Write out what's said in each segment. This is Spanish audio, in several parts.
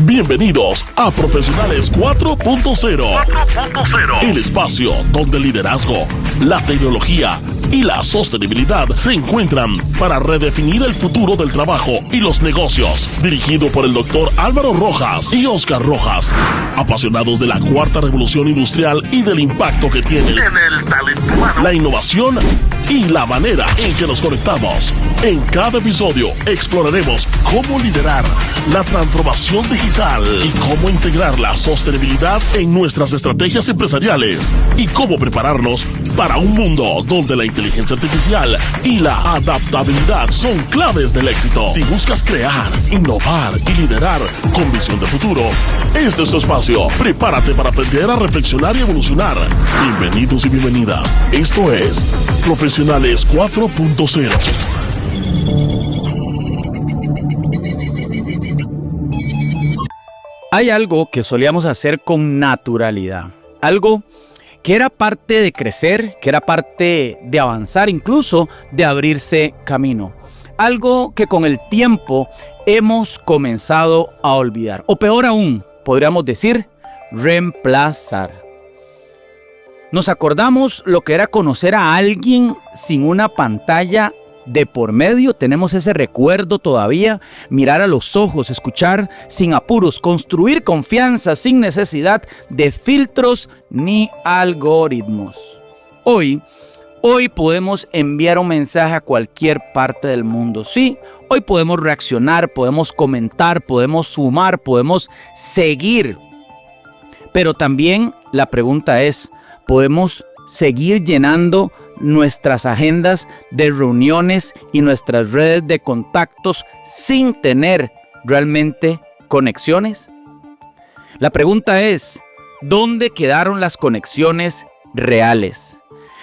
Bienvenidos a Profesionales 4.0, el espacio donde el liderazgo, la tecnología y la sostenibilidad se encuentran para redefinir el futuro del trabajo y los negocios. Dirigido por el Dr. Álvaro Rojas y Oscar Rojas, apasionados de la cuarta revolución industrial y del impacto que tiene en el talento humano, la innovación y la manera en que nos conectamos. En cada episodio exploraremos cómo liderar la transformación digital y cómo integrar la sostenibilidad en nuestras estrategias empresariales y cómo prepararnos para un mundo donde la inteligencia artificial y la adaptabilidad son claves del éxito. Si buscas crear, innovar y liderar con visión de futuro, este es tu espacio. Prepárate para aprender a reflexionar y evolucionar. Bienvenidos y bienvenidas. Esto es Profesionales 4.0. Hay algo que solíamos hacer con naturalidad, algo que era parte de crecer, que era parte de avanzar, incluso de abrirse camino. Algo que con el tiempo hemos comenzado a olvidar, o peor aún, podríamos decir, reemplazar. Nos acordamos lo que era conocer a alguien sin una pantalla de por medio, tenemos ese recuerdo todavía, mirar a los ojos, escuchar sin apuros, construir confianza sin necesidad de filtros ni algoritmos. Hoy podemos enviar un mensaje a cualquier parte del mundo. Sí, hoy podemos reaccionar, podemos comentar, podemos sumar, podemos seguir. Pero también la pregunta es, ¿podemos seguir llenando nuestras agendas de reuniones y nuestras redes de contactos sin tener realmente conexiones? La pregunta es, ¿dónde quedaron las conexiones reales?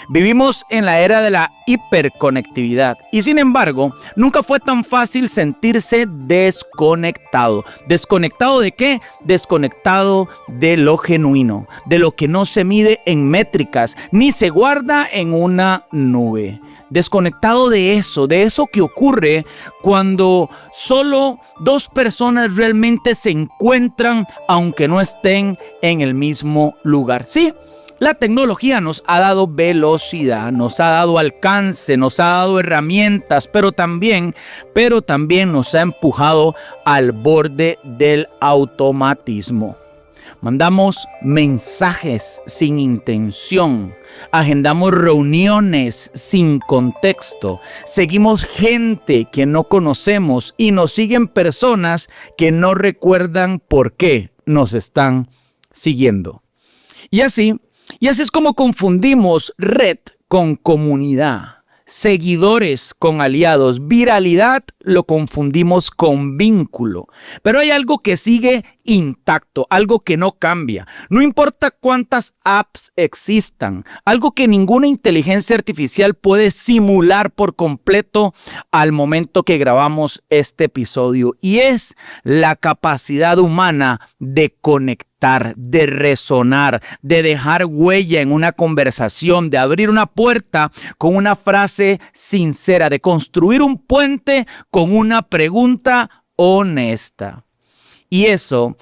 Vivimos en la era de la hiperconectividad y sin embargo, nunca fue tan fácil sentirse desconectado. ¿Desconectado de qué? Desconectado de lo genuino, de lo que no se mide en métricas ni se guarda en una nube. Desconectado de eso que ocurre cuando solo dos personas realmente se encuentran aunque no estén en el mismo lugar. Sí. La tecnología nos ha dado velocidad, nos ha dado alcance, nos ha dado herramientas, pero también nos ha empujado al borde del automatismo. Mandamos mensajes sin intención, agendamos reuniones sin contexto, seguimos gente que no conocemos y nos siguen personas que no recuerdan por qué nos están siguiendo. Y así es como confundimos red con comunidad, seguidores con aliados, viralidad lo confundimos con vínculo. Pero hay algo que sigue intacto, algo que no cambia. No importa cuántas apps existan, algo que ninguna inteligencia artificial puede simular por completo al momento que grabamos este episodio. Y es la capacidad humana de conectar, de resonar, de dejar huella en una conversación, de abrir una puerta con una frase sincera, de construir un puente con una pregunta honesta. Y esto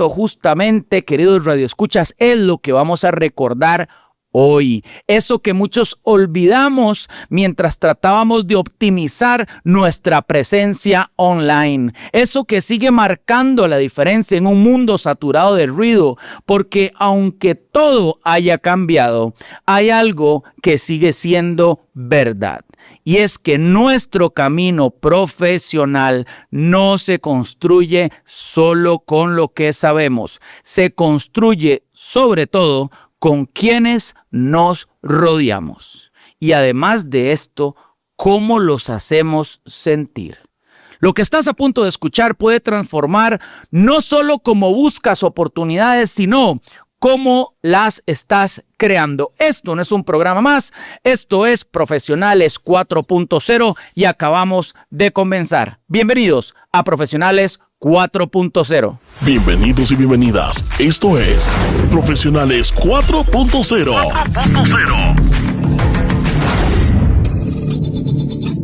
justamente, queridos radioescuchas, es lo que vamos a recordar hoy. Eso que muchos olvidamos mientras tratábamos de optimizar nuestra presencia online. Eso que sigue marcando la diferencia en un mundo saturado de ruido, porque aunque todo haya cambiado, hay algo que sigue siendo verdad. Y es que nuestro camino profesional no se construye solo con lo que sabemos, se construye sobre todo con quienes nos rodeamos. Y además de esto, ¿cómo los hacemos sentir? Lo que estás a punto de escuchar puede transformar no solo cómo buscas oportunidades, sino cómo las estás creando. Esto no es un programa más, esto es Profesionales 4.0 y acabamos de comenzar. Bienvenidos a Profesionales 4.0. Bienvenidos y bienvenidas. Esto es Profesionales 4.0.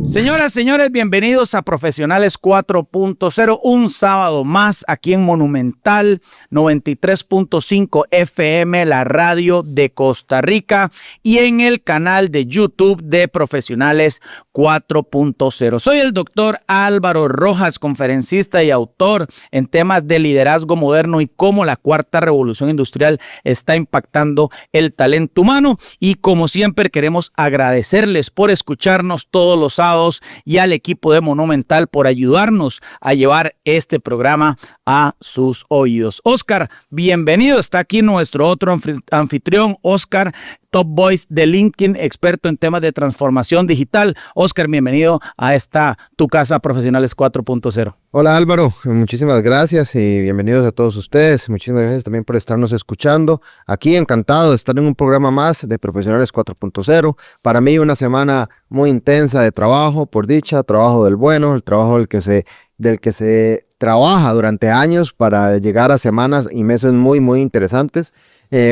Señoras, señores, bienvenidos a Profesionales 4.0, un sábado más aquí en Monumental 93.5 FM, la radio de Costa Rica, y en el canal de YouTube de Profesionales 4.0. Soy el doctor Álvaro Rojas, conferencista y autor en temas de liderazgo moderno y cómo la cuarta revolución industrial está impactando el talento humano. Y como siempre queremos agradecerles por escucharnos todos los sábados y al equipo de Monumental por ayudarnos a llevar este programa a sus oídos. Oscar, bienvenido. Está aquí nuestro otro anfitrión, Oscar, Top Voice de LinkedIn, experto en temas de transformación digital. Oscar, bienvenido a esta tu casa Profesionales 4.0. Hola Álvaro, muchísimas gracias y bienvenidos a todos ustedes. Muchísimas gracias también por estarnos escuchando. Aquí encantado de estar en un programa más de Profesionales 4.0. Para mí una semana muy intensa de trabajo, por dicha, trabajo del bueno, el trabajo del que se trabaja durante años para llegar a semanas y meses muy, muy interesantes.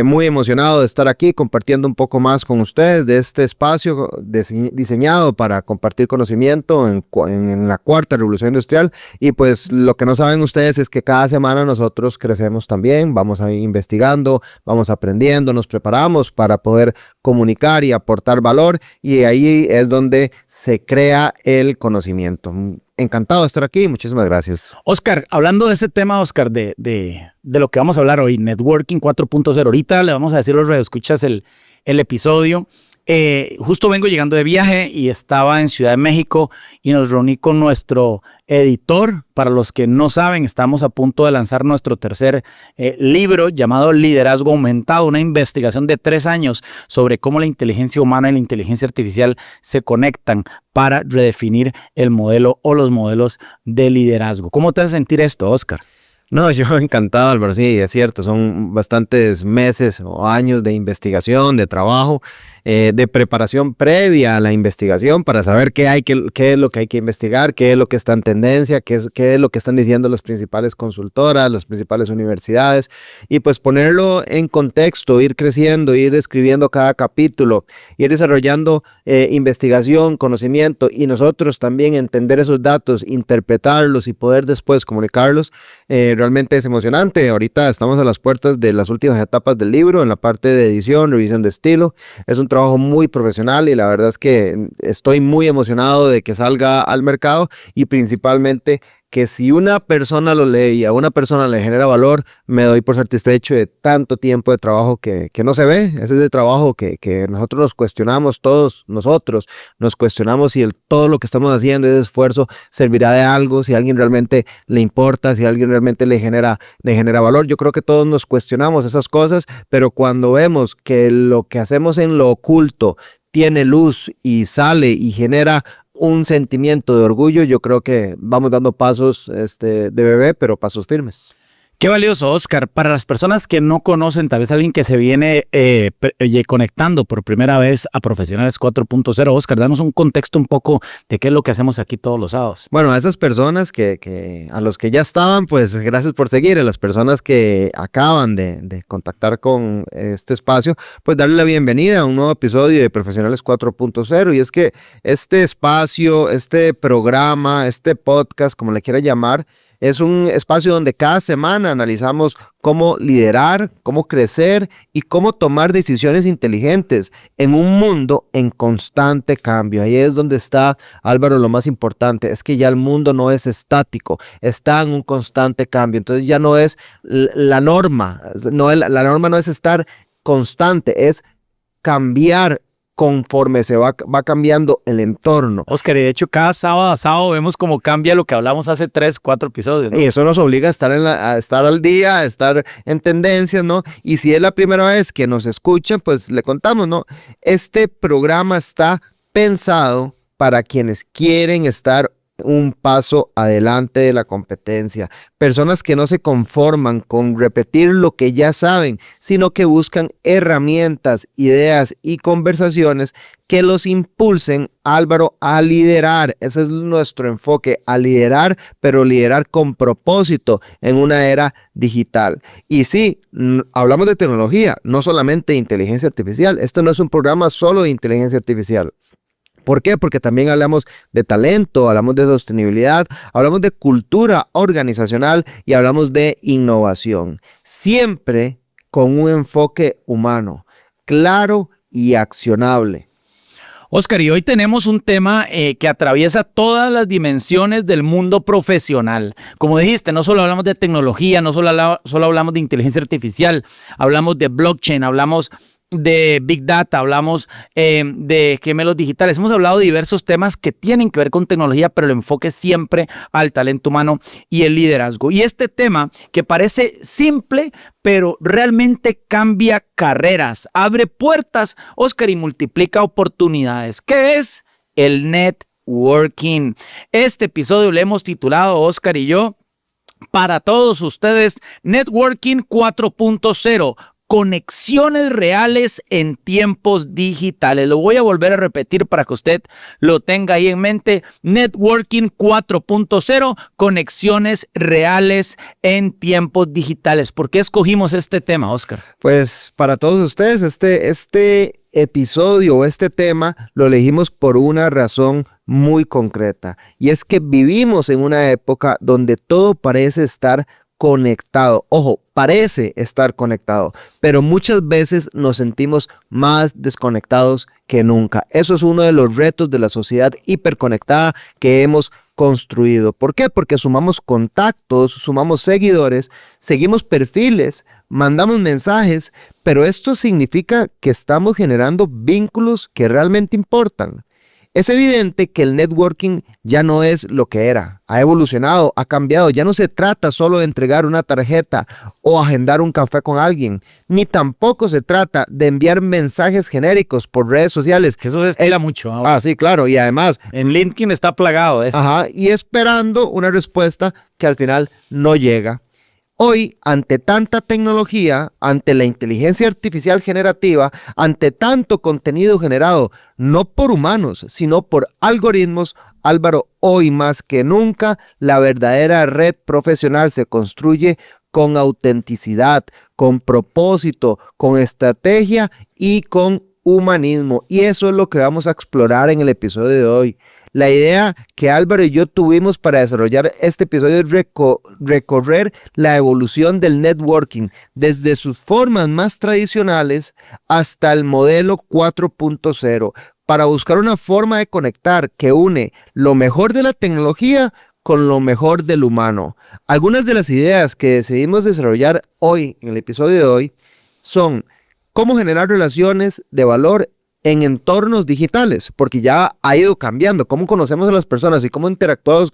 Muy emocionado de estar aquí compartiendo un poco más con ustedes de este espacio diseñado para compartir conocimiento en la cuarta revolución industrial. Y pues lo que no saben ustedes es que cada semana nosotros crecemos también, vamos a ir investigando, vamos aprendiendo, nos preparamos para poder comunicar y aportar valor, y ahí es donde se crea el conocimiento. Encantado de estar aquí, muchísimas gracias. Oscar, hablando de ese tema, Oscar, de lo que vamos a hablar hoy, Networking 4.0, ahorita le vamos a decir a los radioescuchas el episodio. Justo vengo llegando de viaje y estaba en Ciudad de México y nos reuní con nuestro editor. Para los que no saben, estamos a punto de lanzar nuestro tercer libro llamado Liderazgo Aumentado, una investigación de 3 años sobre cómo la inteligencia humana y la inteligencia artificial se conectan para redefinir el modelo o los modelos de liderazgo. ¿Cómo te hace sentir esto, Oscar? No, yo encantado, Álvaro, sí, es cierto, son bastantes meses o años de investigación, de trabajo, de preparación previa a la investigación para saber qué es lo que hay que investigar, qué es lo que está en tendencia, qué es lo que están diciendo las principales consultoras, las principales universidades, y pues ponerlo en contexto, ir creciendo, ir escribiendo cada capítulo, ir desarrollando investigación, conocimiento, y nosotros también entender esos datos, interpretarlos y poder después comunicarlos. Realmente es emocionante. Ahorita estamos a las puertas de las últimas etapas del libro en la parte de edición, revisión de estilo. Es un trabajo muy profesional y la verdad es que estoy muy emocionado de que salga al mercado, y principalmente que si una persona lo lee y a una persona le genera valor, me doy por satisfecho de tanto tiempo de trabajo que no se ve. Ese es el trabajo que nosotros nos cuestionamos, todos nosotros nos cuestionamos si todo lo que estamos haciendo, ese esfuerzo, servirá de algo, si a alguien realmente le importa, si a alguien realmente le genera valor. Yo creo que todos nos cuestionamos esas cosas, pero cuando vemos que lo que hacemos en lo oculto tiene luz y sale y genera un sentimiento de orgullo, yo creo que vamos dando pasos de bebé, pero pasos firmes. Qué valioso, Oscar. Para las personas que no conocen, tal vez alguien que se viene conectando por primera vez a Profesionales 4.0, Oscar, danos un contexto un poco de qué es lo que hacemos aquí todos los sábados. Bueno, a esas personas a los que ya estaban, pues gracias por seguir. A las personas que acaban de contactar con este espacio, pues darle la bienvenida a un nuevo episodio de Profesionales 4.0. Y es que este espacio, este programa, este podcast, como le quiera llamar, es un espacio donde cada semana analizamos cómo liderar, cómo crecer y cómo tomar decisiones inteligentes en un mundo en constante cambio. Ahí es donde está, Álvaro, lo más importante, es que ya el mundo no es estático, está en un constante cambio. Entonces ya no es la norma, la norma no es estar constante, es cambiar conforme se va cambiando el entorno. Oscar, y de hecho cada sábado a sábado vemos cómo cambia lo que hablamos hace 3, 4 episodios, ¿no? Y eso nos obliga a estar al día, a estar en tendencias, ¿no? Y si es la primera vez que nos escuchan, pues le contamos, ¿no? Este programa está pensado para quienes quieren estar un paso adelante de la competencia. Personas que no se conforman con repetir lo que ya saben, sino que buscan herramientas, ideas y conversaciones que los impulsen, Álvaro, a liderar. Ese es nuestro enfoque, a liderar, pero liderar con propósito en una era digital. Y sí, hablamos de tecnología, no solamente de inteligencia artificial. Esto no es un programa solo de inteligencia artificial. ¿Por qué? Porque también hablamos de talento, hablamos de sostenibilidad, hablamos de cultura organizacional y hablamos de innovación. Siempre con un enfoque humano, claro y accionable. Oscar, y hoy tenemos un tema que atraviesa todas las dimensiones del mundo profesional. Como dijiste, no solo hablamos de tecnología, no solo hablamos de inteligencia artificial, hablamos de blockchain, hablamos de Big Data, hablamos de gemelos digitales. Hemos hablado de diversos temas que tienen que ver con tecnología, pero el enfoque siempre al talento humano y el liderazgo. Y este tema que parece simple, pero realmente cambia carreras, abre puertas, Oscar, y multiplica oportunidades. ¿Qué es el networking? Este episodio le hemos titulado, Oscar y yo, para todos ustedes, Networking 4.0. Conexiones reales en tiempos digitales. Lo voy a volver a repetir para que usted lo tenga ahí en mente. Networking 4.0, conexiones reales en tiempos digitales. ¿Por qué escogimos este tema, Oscar? Pues para todos ustedes, este episodio o este tema lo elegimos por una razón muy concreta. Y es que vivimos en una época donde todo parece estar conectado. Ojo, parece estar conectado, pero muchas veces nos sentimos más desconectados que nunca. Eso es uno de los retos de la sociedad hiperconectada que hemos construido. ¿Por qué? Porque sumamos contactos, sumamos seguidores, seguimos perfiles, mandamos mensajes, pero esto significa que estamos generando vínculos que realmente importan. Es evidente que el networking ya no es lo que era, ha evolucionado, ha cambiado, ya no se trata solo de entregar una tarjeta o agendar un café con alguien, ni tampoco se trata de enviar mensajes genéricos por redes sociales. Que eso se estila mucho ahora. Ah, sí, claro, y además en LinkedIn está plagado de eso. Ajá, y esperando una respuesta que al final no llega. Hoy, ante tanta tecnología, ante la inteligencia artificial generativa, ante tanto contenido generado, no por humanos, sino por algoritmos, Álvaro, hoy más que nunca, la verdadera red profesional se construye con autenticidad, con propósito, con estrategia y con humanismo. Y eso es lo que vamos a explorar en el episodio de hoy. La idea que Álvaro y yo tuvimos para desarrollar este episodio es recorrer la evolución del networking desde sus formas más tradicionales hasta el modelo 4.0 para buscar una forma de conectar que une lo mejor de la tecnología con lo mejor del humano. Algunas de las ideas que decidimos desarrollar hoy en el episodio de hoy son cómo generar relaciones de valor en entornos digitales, porque ya ha ido cambiando. Cómo conocemos a las personas y cómo interactuamos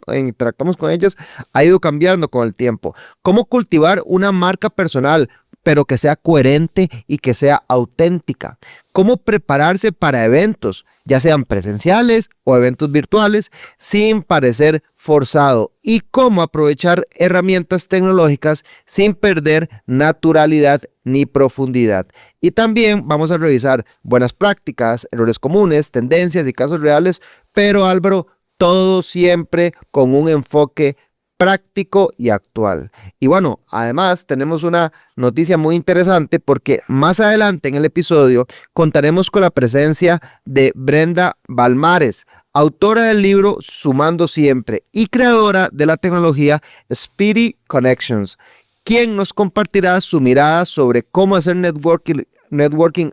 con ellas ha ido cambiando con el tiempo. Cómo cultivar una marca personal, pero que sea coherente y que sea auténtica. Cómo prepararse para eventos, ya sean presenciales o eventos virtuales, sin parecer forzado. Y cómo aprovechar herramientas tecnológicas sin perder naturalidad ni profundidad. Y también vamos a revisar buenas prácticas, errores comunes, tendencias y casos reales, pero Álvaro, todo siempre con un enfoque práctico y actual. Y bueno, además tenemos una noticia muy interesante porque más adelante en el episodio contaremos con la presencia de Brenda Balmares, autora del libro Sumando Siempre y creadora de la tecnología Speedy Connections, quien nos compartirá su mirada sobre cómo hacer networking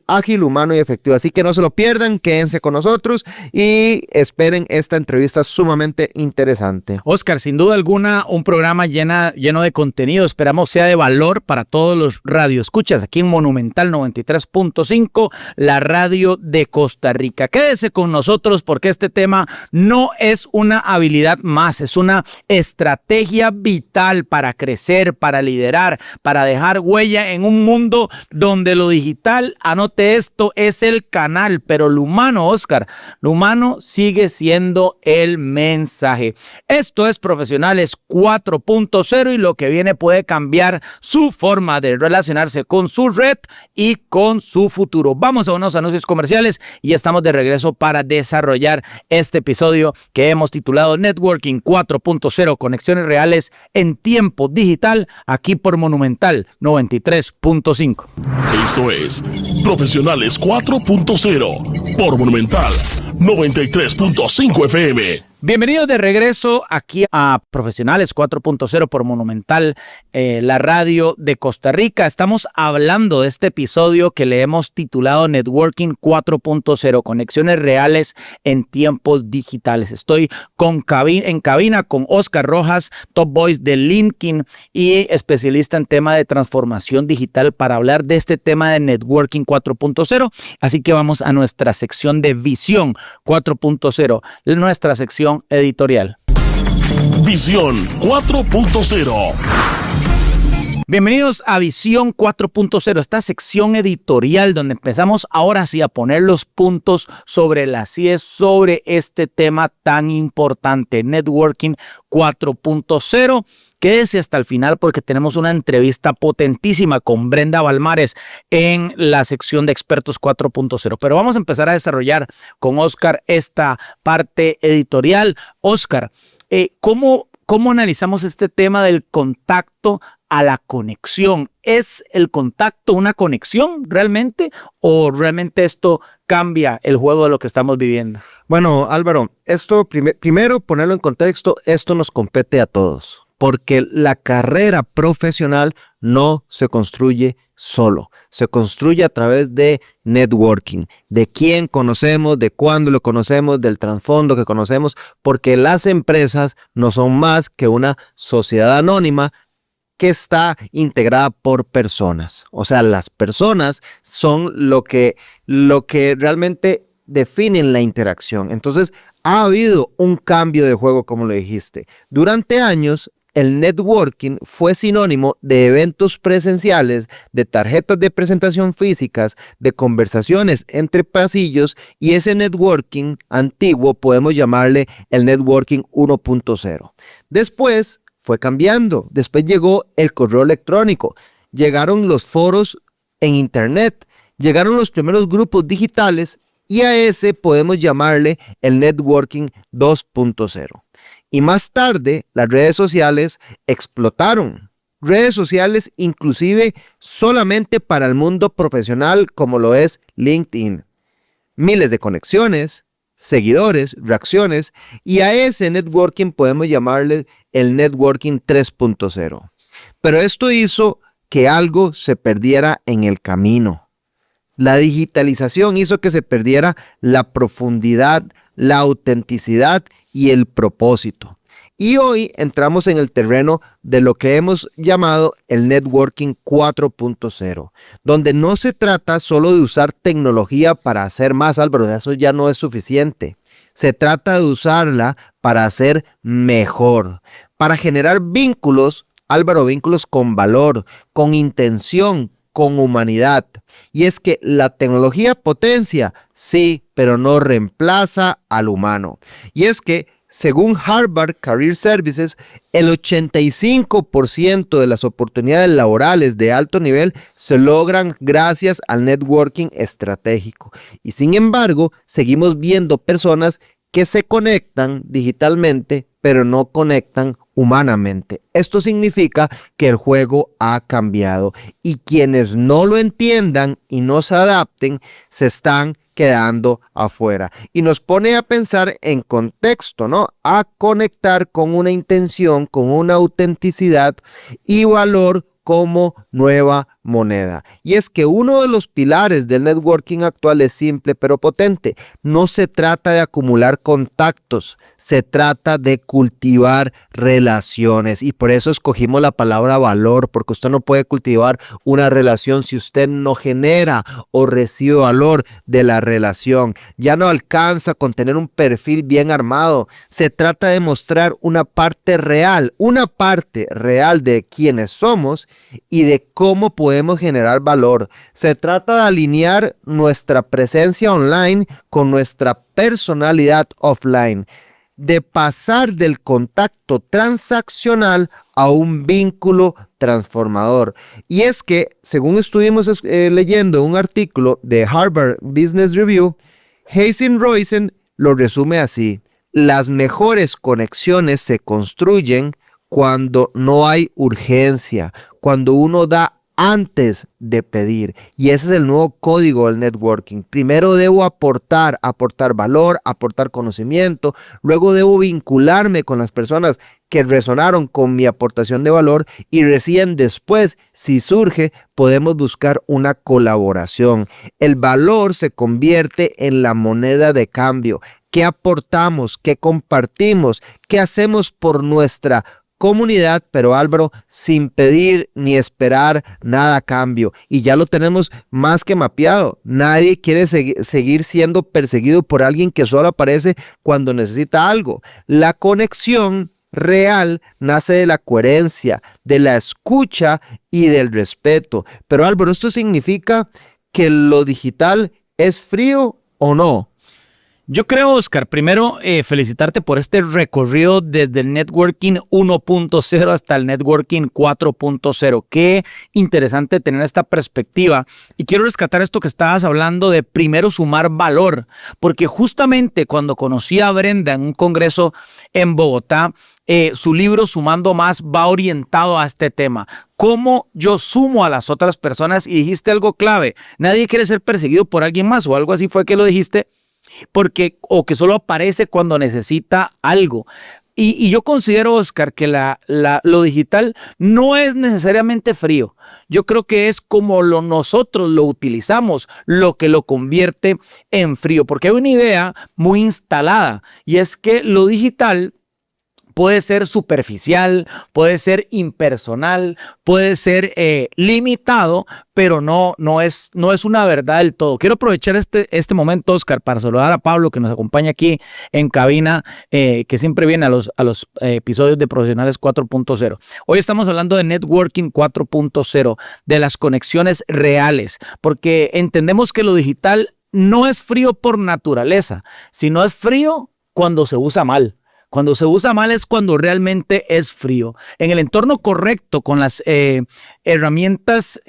ágil, humano y efectivo. Así que no se lo pierdan, quédense con nosotros y esperen esta entrevista sumamente interesante. Oscar, sin duda alguna, un programa lleno de contenido. Esperamos sea de valor para todos los radioescuchas aquí en Monumental 93.5, la radio de Costa Rica. Quédese con nosotros porque este tema no es una habilidad más, es una estrategia vital para crecer, para liderar, para dejar huella en un mundo donde lo digital, anote esto, es el canal, pero lo humano, Oscar, lo humano sigue siendo el mensaje. Esto es Profesionales 4.0 y lo que viene puede cambiar su forma de relacionarse con su red y con su futuro. Vamos a unos anuncios comerciales y estamos de regreso para desarrollar este episodio que hemos titulado Networking 4.0, conexiones reales en tiempo digital, aquí por Monumental 93.5. Esto es es Profesionales 4.0 por Monumental 93.5 FM. Bienvenidos de regreso aquí a Profesionales 4.0 por Monumental, la radio de Costa Rica. Estamos hablando de este episodio que le hemos titulado Networking 4.0, conexiones reales en tiempos digitales. Estoy en cabina con Oscar Rojas, Top Voice de LinkedIn y especialista en tema de transformación digital para hablar de este tema de Networking 4.0. Así que vamos a nuestra sección de Visión 4.0, nuestra sección editorial. Visión 4.0. Bienvenidos a Visión 4.0, esta sección editorial donde empezamos ahora sí a poner los puntos sobre las IES sobre este tema tan importante, Networking 4.0. Quédese hasta el final porque tenemos una entrevista potentísima con Brenda Balmares en la sección de Expertos 4.0. Pero vamos a empezar a desarrollar con Oscar esta parte editorial. Oscar, ¿cómo analizamos este tema del contacto a la conexión? ¿Es el contacto una conexión realmente o realmente esto cambia el juego de lo que estamos viviendo? Bueno, Álvaro, esto primero ponerlo en contexto, esto nos compete a todos, porque la carrera profesional no se construye solo, se construye a través de networking, de quién conocemos, de cuándo lo conocemos, del trasfondo que conocemos, porque las empresas no son más que una sociedad anónima que está integrada por personas. O sea, las personas son lo que realmente definen la interacción. Entonces, ha habido un cambio de juego, como lo dijiste. Durante años, el networking fue sinónimo de eventos presenciales, de tarjetas de presentación físicas, de conversaciones entre pasillos, y ese networking antiguo podemos llamarle el networking 1.0. Después fue cambiando, después llegó el correo electrónico, llegaron los foros en internet, llegaron los primeros grupos digitales y a ese podemos llamarle el networking 2.0. Y más tarde, las redes sociales explotaron. Redes sociales inclusive solamente para el mundo profesional como lo es LinkedIn. Miles de conexiones, seguidores, reacciones, y a ese networking podemos llamarle el networking 3.0. Pero esto hizo que algo se perdiera en el camino. La digitalización hizo que se perdiera la profundidad, la autenticidad y el propósito. Y hoy entramos en el terreno de lo que hemos llamado el Networking 4.0, donde no se trata solo de usar tecnología para hacer más, Álvaro, eso ya no es suficiente. Se trata de usarla para hacer mejor, para generar vínculos, Álvaro, vínculos con valor, con intención, con humanidad. Y es que la tecnología potencia, sí, pero no reemplaza al humano. Y es que, según Harvard Career Services, el 85% de las oportunidades laborales de alto nivel se logran gracias al networking estratégico. Y sin embargo, seguimos viendo personas que se conectan digitalmente, pero no conectan humanamente. Esto significa que el juego ha cambiado y quienes no lo entiendan y no se adapten se están quedando afuera. Y nos pone a pensar en contexto, ¿no? A conectar con una intención, con una autenticidad y valor como nueva moneda. Y es que uno de los pilares del networking actual es simple pero potente. No se trata de acumular contactos, se trata de cultivar relaciones. Y por eso escogimos la palabra valor, porque usted no puede cultivar una relación si usted no genera o recibe valor de la relación. Ya no alcanza con tener un perfil bien armado. Se trata de mostrar una parte real de quienes somos y de cómo podemos generar valor. Se trata de alinear nuestra presencia online con nuestra personalidad offline, de pasar del contacto transaccional a un vínculo transformador. Y es que, según estuvimos leyendo un artículo de Harvard Business Review, Hazen Roizen lo resume así: las mejores conexiones se construyen cuando no hay urgencia, cuando uno da antes de pedir. Y ese es el nuevo código del networking. Primero debo aportar valor, aportar conocimiento. Luego debo vincularme con las personas que resonaron con mi aportación de valor y recién después, si surge, podemos buscar una colaboración. El valor se convierte en la moneda de cambio. ¿Qué aportamos? ¿Qué compartimos? ¿Qué hacemos por nuestra comunidad? Pero Álvaro, sin pedir ni esperar nada a cambio. Y ya lo tenemos más que mapeado. Nadie quiere seguir siendo perseguido por alguien que solo aparece cuando necesita algo. La conexión real nace de la coherencia, de la escucha y del respeto. Pero Álvaro, ¿esto significa que lo digital es frío o no? Yo creo, Oscar, primero felicitarte por este recorrido desde el networking 1.0 hasta el networking 4.0. Qué interesante tener esta perspectiva. Y quiero rescatar esto que estabas hablando de primero sumar valor, porque justamente cuando conocí a Brenda en un congreso en Bogotá, su libro Sumando Más va orientado a este tema. ¿Cómo yo sumo a las otras personas? Y dijiste algo clave. Nadie quiere ser perseguido por alguien más, o algo así fue que lo dijiste. O que solo aparece cuando necesita algo. Y yo considero, Oscar, que lo digital no es necesariamente frío. Yo creo que es como nosotros lo utilizamos lo que lo convierte en frío. Porque hay una idea muy instalada y es que lo digital puede ser superficial, puede ser impersonal, puede ser limitado, pero no es una verdad del todo. Quiero aprovechar este momento, Oscar, para saludar a Pablo, que nos acompaña aquí en cabina, que siempre viene a los episodios de Profesionales 4.0. Hoy estamos hablando de Networking 4.0, de las conexiones reales, porque entendemos que lo digital no es frío por naturaleza, sino es frío cuando se usa mal. Cuando se usa mal es cuando realmente es frío. En el entorno correcto, con las herramientas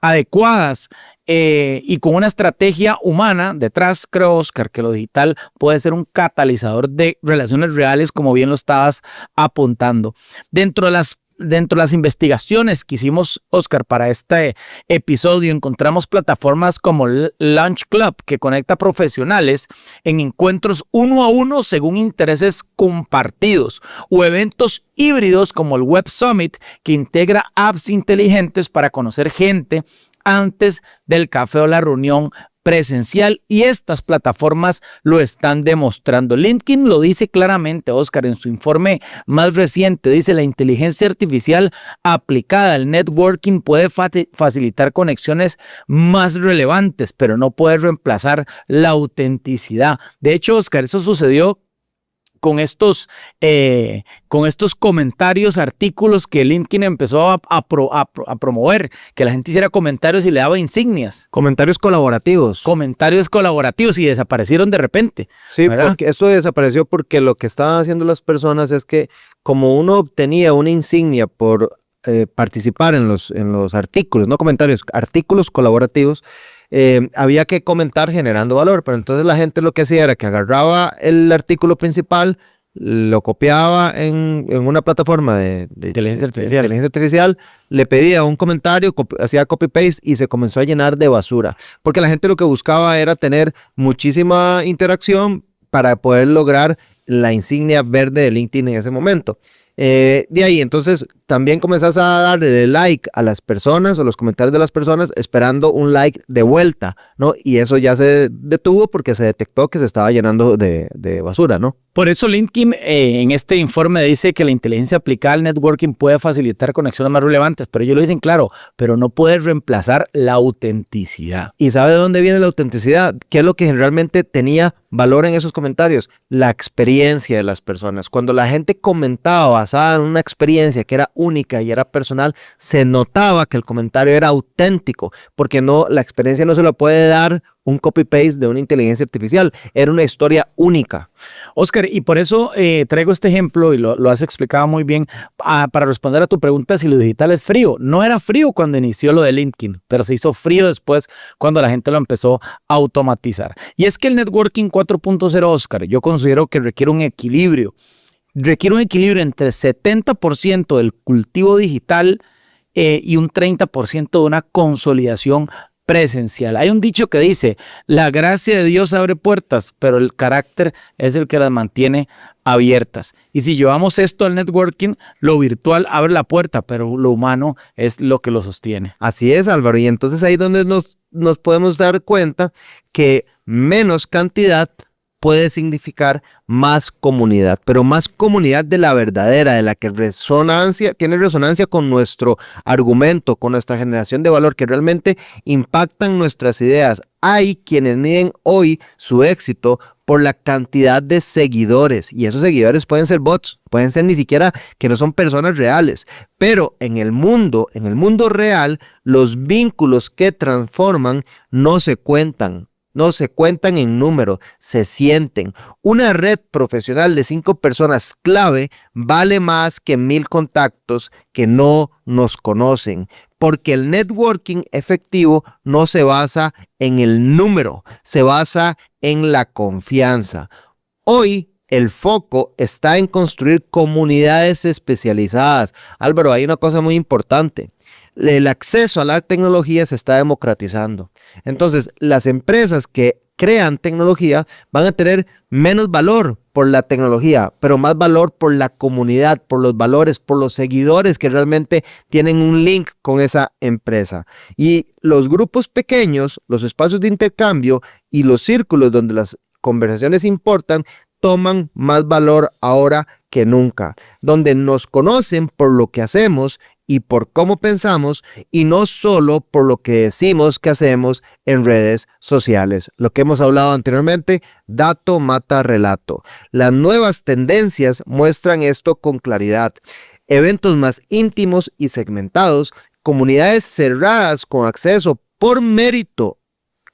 adecuadas y con una estrategia humana detrás, creo, Oscar, que lo digital puede ser un catalizador de relaciones reales, como bien lo estabas apuntando. Dentro de las investigaciones que hicimos, Oscar, para este episodio, encontramos plataformas como Lunch Club, que conecta profesionales en encuentros 1 a 1 según intereses compartidos, o eventos híbridos como el Web Summit, que integra apps inteligentes para conocer gente antes del café o la reunión presencial, y estas plataformas lo están demostrando. LinkedIn lo dice claramente, Oscar, en su informe más reciente. Dice: la inteligencia artificial aplicada al networking puede facilitar conexiones más relevantes, pero no puede reemplazar la autenticidad. De hecho, Oscar, eso sucedió con estos comentarios, artículos que LinkedIn empezó a promover, que la gente hiciera comentarios y le daba insignias. Comentarios colaborativos. Comentarios colaborativos, y desaparecieron de repente. Sí, ¿verdad? porque esto desapareció porque lo que estaban haciendo las personas es que, como uno obtenía una insignia por participar en los artículos, no comentarios, artículos colaborativos, había que comentar generando valor. Pero entonces la gente lo que hacía era que agarraba el artículo principal, lo copiaba en una plataforma de inteligencia artificial, le pedía un comentario, hacía copy-paste y se comenzó a llenar de basura. Porque la gente lo que buscaba era tener muchísima interacción para poder lograr la insignia verde de LinkedIn en ese momento. De ahí, entonces, también comenzás a darle like a las personas o los comentarios de las personas esperando un like de vuelta, ¿no? Y eso ya se detuvo porque se detectó que se estaba llenando de basura, ¿no? Por eso LinkedIn en este informe dice que la inteligencia aplicada al networking puede facilitar conexiones más relevantes, pero ellos lo dicen claro, pero no puede reemplazar la autenticidad. ¿Y sabe de dónde viene la autenticidad? ¿Qué es lo que realmente tenía valor en esos comentarios? La experiencia de las personas. Cuando la gente comentaba basada en una experiencia que era única y era personal, se notaba que el comentario era auténtico, porque la experiencia no se lo puede dar un copy-paste de una inteligencia artificial. Era una historia única. Oscar, y por eso traigo este ejemplo, y lo has explicado muy bien, para responder a tu pregunta si lo digital es frío. No era frío cuando inició lo de LinkedIn, pero se hizo frío después cuando la gente lo empezó a automatizar. Y es que el Networking 4.0, Oscar, yo considero que requiere un equilibrio. Requiere un equilibrio entre 70% del cultivo digital y un 30% de una consolidación presencial. Hay un dicho que dice, la gracia de Dios abre puertas, pero el carácter es el que las mantiene abiertas. Y si llevamos esto al networking, lo virtual abre la puerta, pero lo humano es lo que lo sostiene. Así es, Álvaro. Y entonces ahí es donde nos podemos dar cuenta que menos cantidad puede significar más comunidad, pero más comunidad de la verdadera, de la que tiene resonancia con nuestro argumento, con nuestra generación de valor, que realmente impactan nuestras ideas. Hay quienes miden hoy su éxito por la cantidad de seguidores, y esos seguidores pueden ser bots, pueden ser ni siquiera que no son personas reales, pero en el mundo real, los vínculos que transforman no se cuentan. No se cuentan en número, se sienten. Una red profesional de 5 personas clave vale más que 1000 contactos que no nos conocen, porque el networking efectivo no se basa en el número, se basa en la confianza. Hoy el foco está en construir comunidades especializadas. Álvaro, hay una cosa muy importante. El acceso a la tecnología se está democratizando. Entonces, las empresas que crean tecnología van a tener menos valor por la tecnología, pero más valor por la comunidad, por los valores, por los seguidores que realmente tienen un link con esa empresa. Y los grupos pequeños, los espacios de intercambio y los círculos donde las conversaciones importan, toman más valor ahora que nunca, donde nos conocen por lo que hacemos y por cómo pensamos, y no solo por lo que decimos que hacemos en redes sociales. Lo que hemos hablado anteriormente, dato mata relato. Las nuevas tendencias muestran esto con claridad. Eventos más íntimos y segmentados, comunidades cerradas con acceso por mérito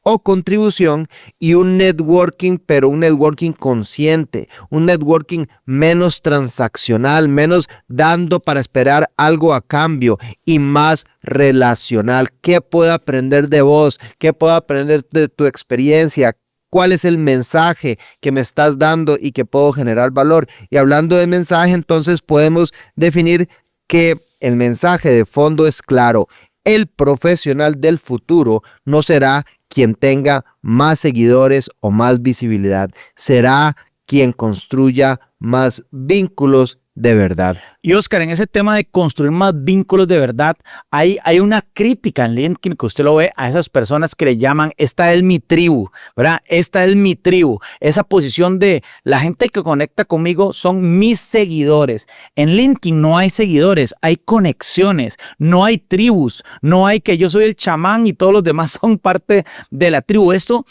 o contribución, y un networking, pero un networking consciente, un networking menos transaccional, menos dando para esperar algo a cambio y más relacional. ¿Qué puedo aprender de vos? ¿Qué puedo aprender de tu experiencia? ¿Cuál es el mensaje que me estás dando y que puedo generar valor? Y hablando de mensaje, entonces podemos definir que el mensaje de fondo es claro. El profesional del futuro no será quien tenga más seguidores o más visibilidad, será quien construya más vínculos de verdad. Y Oscar, en ese tema de construir más vínculos de verdad, hay una crítica en LinkedIn que usted lo ve a esas personas que le llaman, esta es mi tribu, ¿verdad? Esta es mi tribu. Esa posición de la gente que conecta conmigo son mis seguidores. En LinkedIn no hay seguidores, hay conexiones, no hay tribus, no hay que yo soy el chamán y todos los demás son parte de la tribu. Eso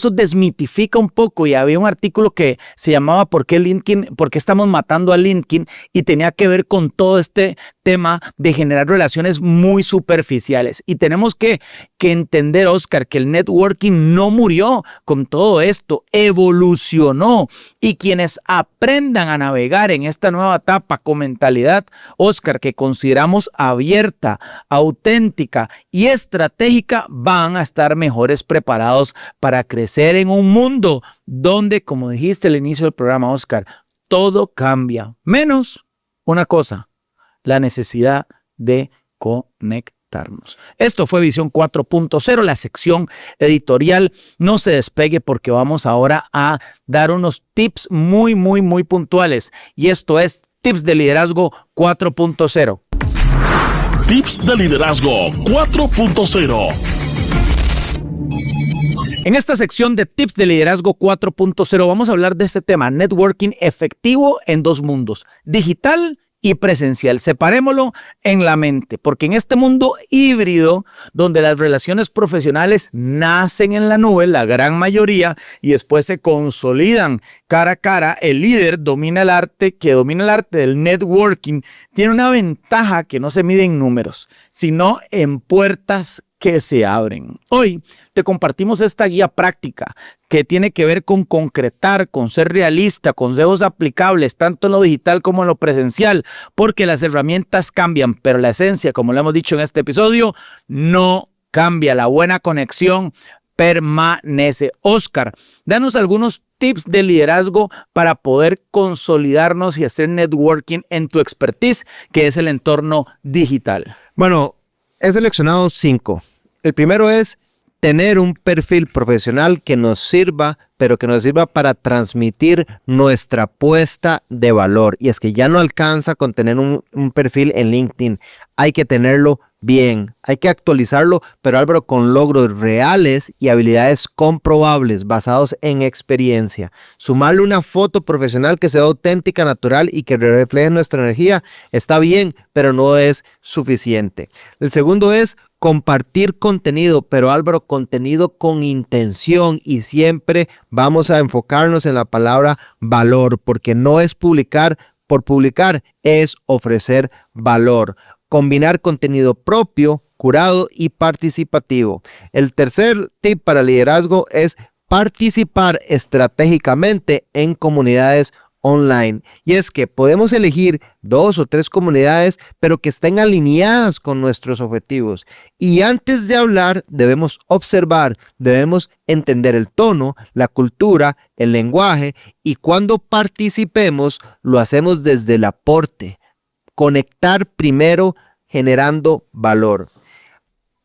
desmitifica un poco, y había un artículo que se llamaba ¿Por qué estamos matando a LinkedIn? Y tenía que ver con todo este tema de generar relaciones muy superficiales. Y tenemos que entender, Oscar, que el networking no murió con todo esto, evolucionó. Y quienes aprendan a navegar en esta nueva etapa con mentalidad, Oscar, que consideramos abierta, auténtica y estratégica, van a estar mejores preparados para crecer en un mundo donde, como dijiste al inicio del programa, Oscar, todo cambia, menos una cosa, la necesidad de conectarnos. Esto fue Visión 4.0, la sección editorial. No se despegue porque vamos ahora a dar unos tips muy puntuales. Y esto es Tips de Liderazgo 4.0. Tips de Liderazgo 4.0. En esta sección de Tips de Liderazgo 4.0 vamos a hablar de este tema, networking efectivo en dos mundos, digital y presencial. Separémoslo en la mente, porque en este mundo híbrido, donde las relaciones profesionales nacen en la nube, la gran mayoría, y después se consolidan cara a cara, el líder domina el arte del networking, tiene una ventaja que no se mide en números, sino en puertas que se abren. Hoy te compartimos esta guía práctica que tiene que ver con concretar, con ser realista, consejos aplicables tanto en lo digital como en lo presencial, porque las herramientas cambian, pero la esencia, como lo hemos dicho en este episodio, no cambia. La buena conexión permanece. Oscar, danos algunos tips de liderazgo para poder consolidarnos y hacer networking en tu expertise, que es el entorno digital? Bueno, he seleccionado 5. El primero es tener un perfil profesional que nos sirva, pero que nos sirva para transmitir nuestra apuesta de valor. Y es que ya no alcanza con tener un perfil en LinkedIn. Hay que tenerlo bien, hay que actualizarlo, pero Álvaro, con logros reales y habilidades comprobables basados en experiencia. Sumarle una foto profesional que sea auténtica, natural y que refleje nuestra energía está bien, pero no es suficiente. El segundo es compartir contenido, pero Álvaro, contenido con intención, y siempre vamos a enfocarnos en la palabra valor, porque no es publicar por publicar, es ofrecer valor. Combinar contenido propio, curado y participativo. El tercer tip para liderazgo es participar estratégicamente en comunidades online. Y es que podemos elegir 2 o 3 comunidades, pero que estén alineadas con nuestros objetivos. Y antes de hablar, debemos observar, debemos entender el tono, la cultura, el lenguaje, y cuando participemos, lo hacemos desde el aporte. Conectar primero, generando valor.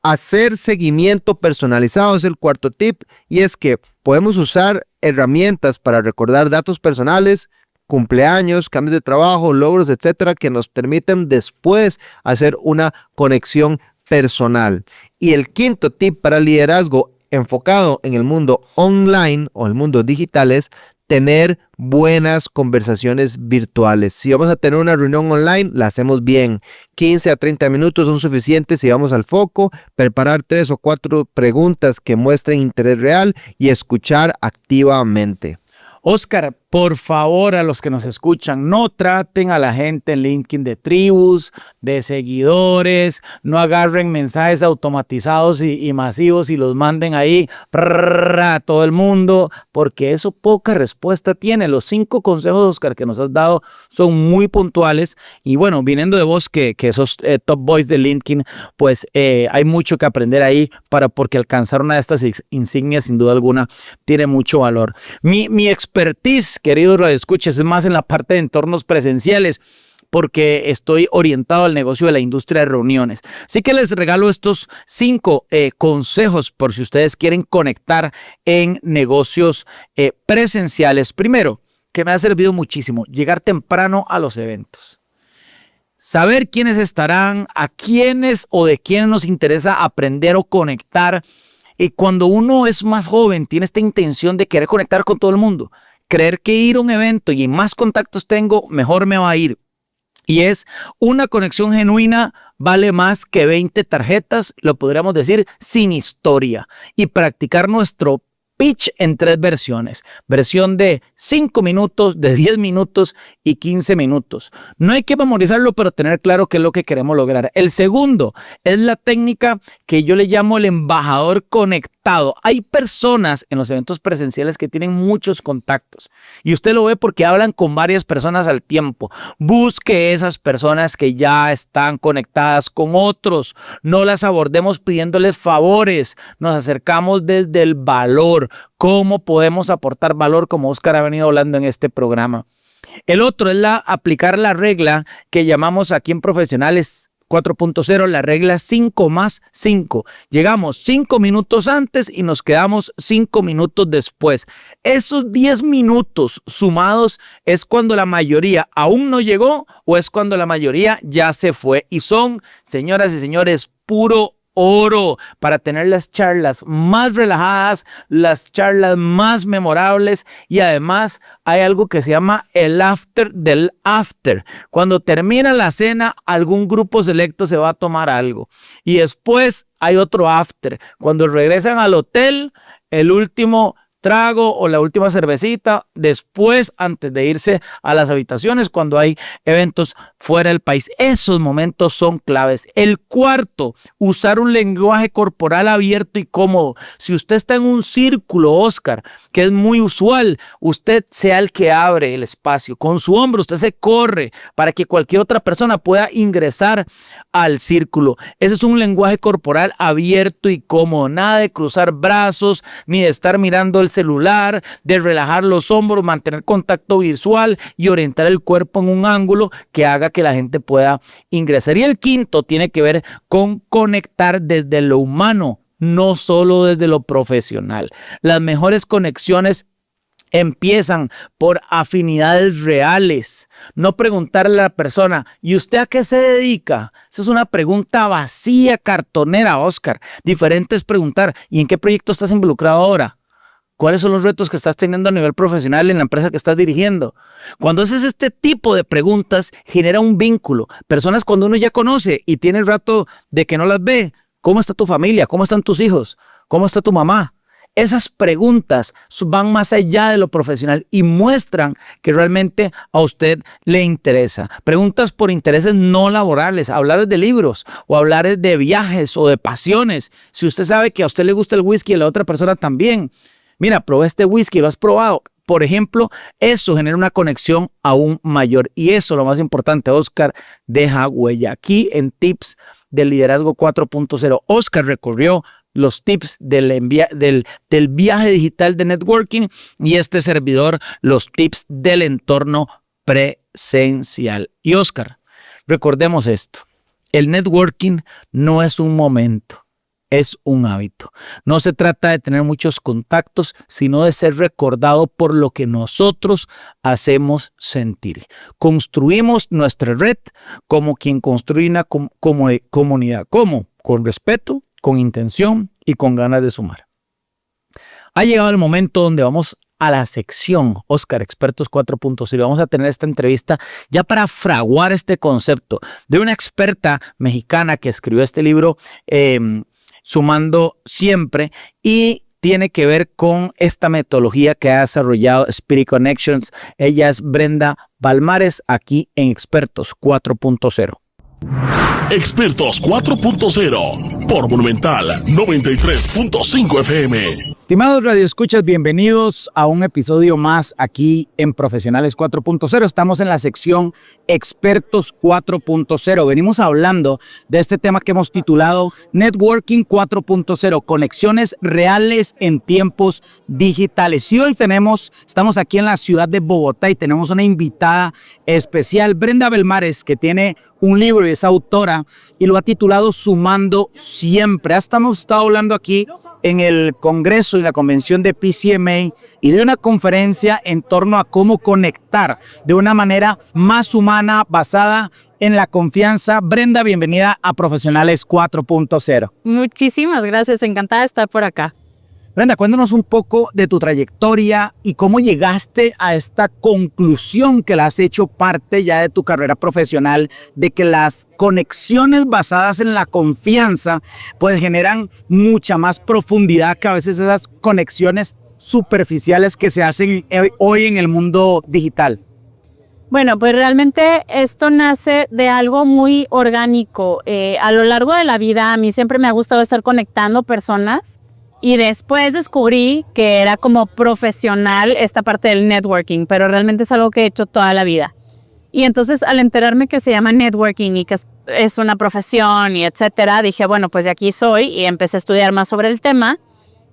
Hacer seguimiento personalizado es el cuarto tip, y es que podemos usar herramientas para recordar datos personales, cumpleaños, cambios de trabajo, logros, etcétera, que nos permiten después hacer una conexión personal. Y el quinto tip para liderazgo enfocado en el mundo online o el mundo digital es tener buenas conversaciones virtuales. Si vamos a tener una reunión online, la hacemos bien. 15 a 30 minutos son suficientes si vamos al foco, preparar 3 o 4 preguntas que muestren interés real y escuchar activamente. Oscar, por favor, a los que nos escuchan, no traten a la gente en LinkedIn de tribus, de seguidores, no agarren mensajes automatizados y masivos y los manden ahí a todo el mundo, porque eso poca respuesta tiene. Los 5 consejos, Oscar, que nos has dado son muy puntuales, y bueno, viniendo de vos que sos top voice de LinkedIn, pues hay mucho que aprender ahí porque alcanzar una de estas insignias sin duda alguna tiene mucho valor. Mi expertise, queridos radioescuchas, es más en la parte de entornos presenciales, porque estoy orientado al negocio de la industria de reuniones. Así que les regalo estos 5 consejos por si ustedes quieren conectar en negocios presenciales. Primero, que me ha servido muchísimo, llegar temprano a los eventos. Saber quiénes estarán, a quiénes o de quiénes nos interesa aprender o conectar. Y cuando uno es más joven, tiene esta intención de querer conectar con todo el mundo. Creer que ir a un evento y más contactos tengo, mejor me va a ir. Y es una conexión genuina, vale más que 20 tarjetas, lo podríamos decir, sin historia. Y practicar nuestro pitch en 3 versiones. Versión de 5 minutos, de 10 minutos y 15 minutos. No hay que memorizarlo, pero tener claro qué es lo que queremos lograr. El segundo es la técnica que yo le llamo el embajador conectado. Hay personas en los eventos presenciales que tienen muchos contactos y usted lo ve porque hablan con varias personas al tiempo. Busque esas personas que ya están conectadas con otros. No las abordemos pidiéndoles favores. Nos acercamos desde el valor. ¿Cómo podemos aportar valor, como Oscar ha venido hablando en este programa? El otro es aplicar la regla que llamamos aquí en Profesionales 4.0, la regla 5+5. Llegamos 5 minutos antes y nos quedamos 5 minutos después. Esos 10 minutos sumados es cuando la mayoría aún no llegó o es cuando la mayoría ya se fue. Y son, señoras y señores, puro oro para tener las charlas más relajadas, las charlas más memorables, y además hay algo que se llama el after del after. Cuando termina la cena, algún grupo selecto se va a tomar algo y después hay otro after. Cuando regresan al hotel, el último trago o la última cervecita, después antes de irse a las habitaciones cuando hay eventos fuera del país. Esos momentos son claves. El cuarto, usar un lenguaje corporal abierto y cómodo. Si usted está en un círculo, Oscar, que es muy usual, usted sea el que abre el espacio. Con su hombro usted se corre para que cualquier otra persona pueda ingresar al círculo. Ese es un lenguaje corporal abierto y cómodo. Nada de cruzar brazos ni de estar mirando el celular, de relajar los hombros, mantener contacto visual y orientar el cuerpo en un ángulo que haga que la gente pueda ingresar. Y el quinto tiene que ver con conectar desde lo humano, no solo desde lo profesional. Las mejores conexiones empiezan por afinidades reales. No preguntarle a la persona, ¿y usted a qué se dedica? Esa es una pregunta vacía, cartonera, Oscar. Diferente es preguntar, ¿y en qué proyecto estás involucrado ahora? ¿Cuáles son los retos que estás teniendo a nivel profesional en la empresa que estás dirigiendo? Cuando haces este tipo de preguntas, genera un vínculo. Personas cuando uno ya conoce y tiene el rato de que no las ve, ¿cómo está tu familia? ¿Cómo están tus hijos? ¿Cómo está tu mamá? Esas preguntas van más allá de lo profesional y muestran que realmente a usted le interesa. Preguntas por intereses no laborales, hablar de libros o hablar de viajes o de pasiones. Si usted sabe que a usted le gusta el whisky y a la otra persona también. Mira, probé este whisky, ¿lo has probado? Por ejemplo, eso genera una conexión aún mayor. Y eso, lo más importante, Oscar, deja huella. Aquí en Tips del Liderazgo 4.0, Oscar recorrió los tips del viaje digital de networking y este servidor los tips del entorno presencial. Y Oscar, recordemos esto, el networking no es un momento, es un hábito. No se trata de tener muchos contactos, sino de ser recordado por lo que nosotros hacemos sentir. Construimos nuestra red como quien construye una comunidad. ¿Cómo? Con respeto, con intención y con ganas de sumar. Ha llegado el momento donde vamos a la sección Oscar Expertos 4.0 y vamos a tener esta entrevista ya para fraguar este concepto de una experta mexicana que escribió este libro Sumando Siempre y tiene que ver con esta metodología que ha desarrollado Spirit Connections. Ella es Brenda Balmares aquí en Expertos 4.0. Expertos 4.0 por Monumental 93.5 FM. Estimados radioescuchas, bienvenidos a un episodio más aquí en Profesionales 4.0. Estamos en la sección Expertos 4.0. Venimos hablando de este tema que hemos titulado Networking 4.0, conexiones reales en tiempos digitales. Y hoy estamos aquí en la ciudad de Bogotá y tenemos una invitada especial, Brenda Balmares, que tiene un libro y es autora y lo ha titulado Sumando Siempre. Hemos estado hablando aquí en el Congreso y la Convención de PCMA y de una conferencia en torno a cómo conectar de una manera más humana basada en la confianza. Brenda, bienvenida a Profesionales 4.0. Muchísimas gracias, encantada de estar por acá. Brenda, cuéntanos un poco de tu trayectoria y cómo llegaste a esta conclusión que la has hecho parte ya de tu carrera profesional, de que las conexiones basadas en la confianza pues generan mucha más profundidad que a veces esas conexiones superficiales que se hacen hoy en el mundo digital. Bueno, pues realmente esto nace de algo muy orgánico. A lo largo de la vida a mí siempre me ha gustado estar conectando personas. Y después descubrí que era como profesional esta parte del networking, pero realmente es algo que he hecho toda la vida. Y entonces al enterarme que se llama networking y que es una profesión y etcétera, dije, bueno, pues de aquí soy y empecé a estudiar más sobre el tema.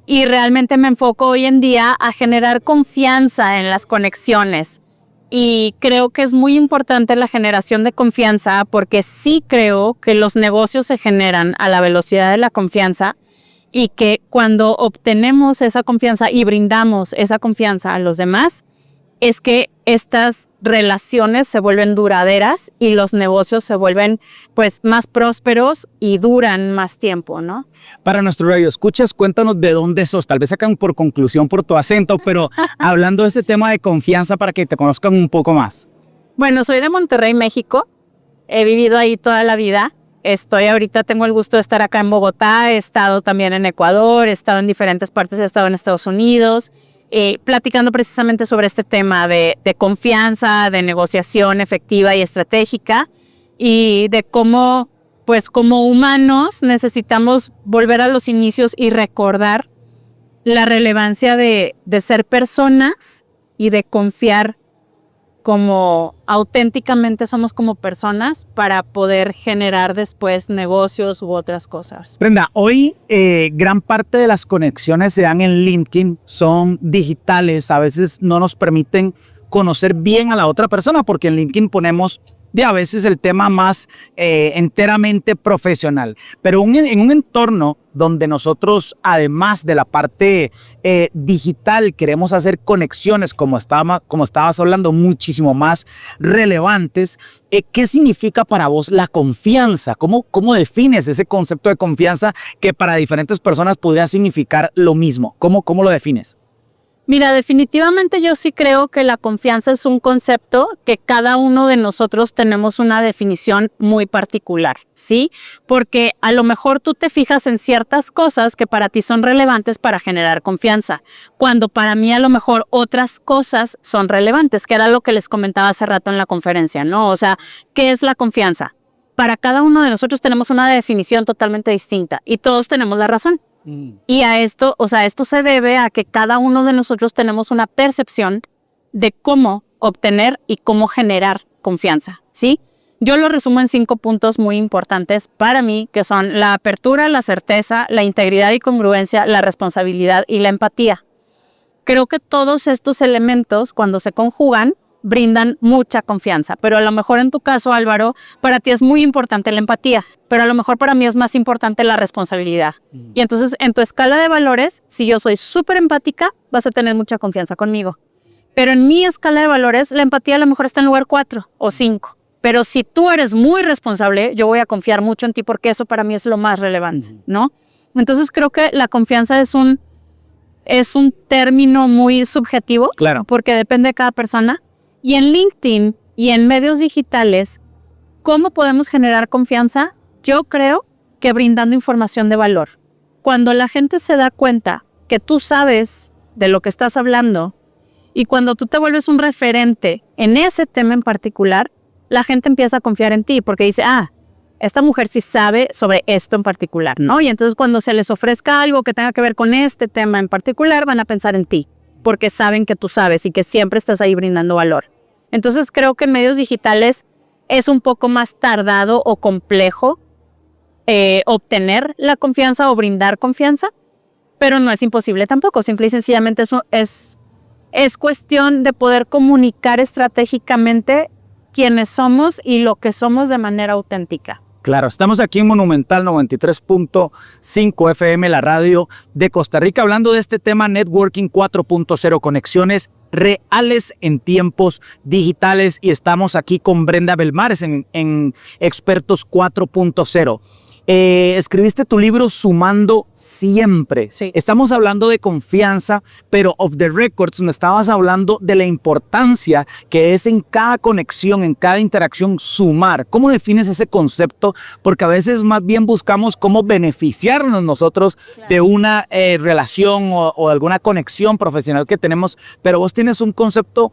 Y realmente me enfoco hoy en día a generar confianza en las conexiones. Y creo que es muy importante la generación de confianza porque sí creo que los negocios se generan a la velocidad de la confianza. Y que cuando obtenemos esa confianza y brindamos esa confianza a los demás, es que estas relaciones se vuelven duraderas y los negocios se vuelven pues más prósperos y duran más tiempo, ¿no? Para nuestro radioescuchas, cuéntanos de dónde sos. Tal vez sacan por conclusión por tu acento, pero hablando de este tema de confianza para que te conozcan un poco más. Bueno, soy de Monterrey, México. He vivido ahí toda la vida. Tengo el gusto de estar acá en Bogotá, he estado también en Ecuador, he estado en diferentes partes, he estado en Estados Unidos, platicando precisamente sobre este tema de confianza, de negociación efectiva y estratégica y de cómo, pues como humanos necesitamos volver a los inicios y recordar la relevancia de ser personas y de confiar como auténticamente somos como personas para poder generar después negocios u otras cosas. Brenda, hoy gran parte de las conexiones se dan en LinkedIn, son digitales, a veces no nos permiten conocer bien a la otra persona porque en LinkedIn ponemos a veces el tema más enteramente profesional, pero en un entorno donde nosotros, además de la parte digital, queremos hacer conexiones, como estabas hablando, muchísimo más relevantes. ¿Qué significa para vos la confianza? ¿Cómo defines ese concepto de confianza que para diferentes personas podría significar lo mismo? ¿Cómo lo defines? Mira, definitivamente yo sí creo que la confianza es un concepto que cada uno de nosotros tenemos una definición muy particular, ¿sí? Porque a lo mejor tú te fijas en ciertas cosas que para ti son relevantes para generar confianza, cuando para mí a lo mejor otras cosas son relevantes, que era lo que les comentaba hace rato en la conferencia, ¿no? O sea, ¿qué es la confianza? Para cada uno de nosotros tenemos una definición totalmente distinta y todos tenemos la razón. Y a esto, esto se debe a que cada uno de nosotros tenemos una percepción de cómo obtener y cómo generar confianza, ¿sí? Yo lo resumo en 5 puntos muy importantes para mí, que son la apertura, la certeza, la integridad y congruencia, la responsabilidad y la empatía. Creo que todos estos elementos, cuando se conjugan, brindan mucha confianza, pero a lo mejor en tu caso, Álvaro, para ti es muy importante la empatía, pero a lo mejor para mí es más importante la responsabilidad. Y entonces en tu escala de valores, si yo soy súper empática, vas a tener mucha confianza conmigo. Pero en mi escala de valores, la empatía a lo mejor está en lugar 4 o 5. Pero si tú eres muy responsable, yo voy a confiar mucho en ti porque eso para mí es lo más relevante, ¿no? Entonces creo que la confianza es un término muy subjetivo, claro, porque depende de cada persona. Y en LinkedIn y en medios digitales, ¿cómo podemos generar confianza? Yo creo que brindando información de valor. Cuando la gente se da cuenta que tú sabes de lo que estás hablando y cuando tú te vuelves un referente en ese tema en particular, la gente empieza a confiar en ti porque dice, esta mujer sí sabe sobre esto en particular, ¿no? Y entonces cuando se les ofrezca algo que tenga que ver con este tema en particular, van a pensar en ti, porque saben que tú sabes y que siempre estás ahí brindando valor. Entonces creo que en medios digitales es un poco más tardado o complejo obtener la confianza o brindar confianza, pero no es imposible tampoco. Simple y sencillamente eso es cuestión de poder comunicar estratégicamente quiénes somos y lo que somos de manera auténtica. Claro, estamos aquí en Monumental 93.5 FM, la radio de Costa Rica, hablando de este tema Networking 4.0, conexiones reales en tiempos digitales, y estamos aquí con Brenda Belmares en Expertos 4.0. Escribiste tu libro Sumando Siempre. Sí. Estamos hablando de confianza, pero off the records nos estabas hablando de la importancia que es en cada conexión, en cada interacción, sumar. ¿Cómo defines ese concepto? Porque a veces más bien buscamos cómo beneficiarnos nosotros de una relación o de alguna conexión profesional que tenemos, pero vos tienes un concepto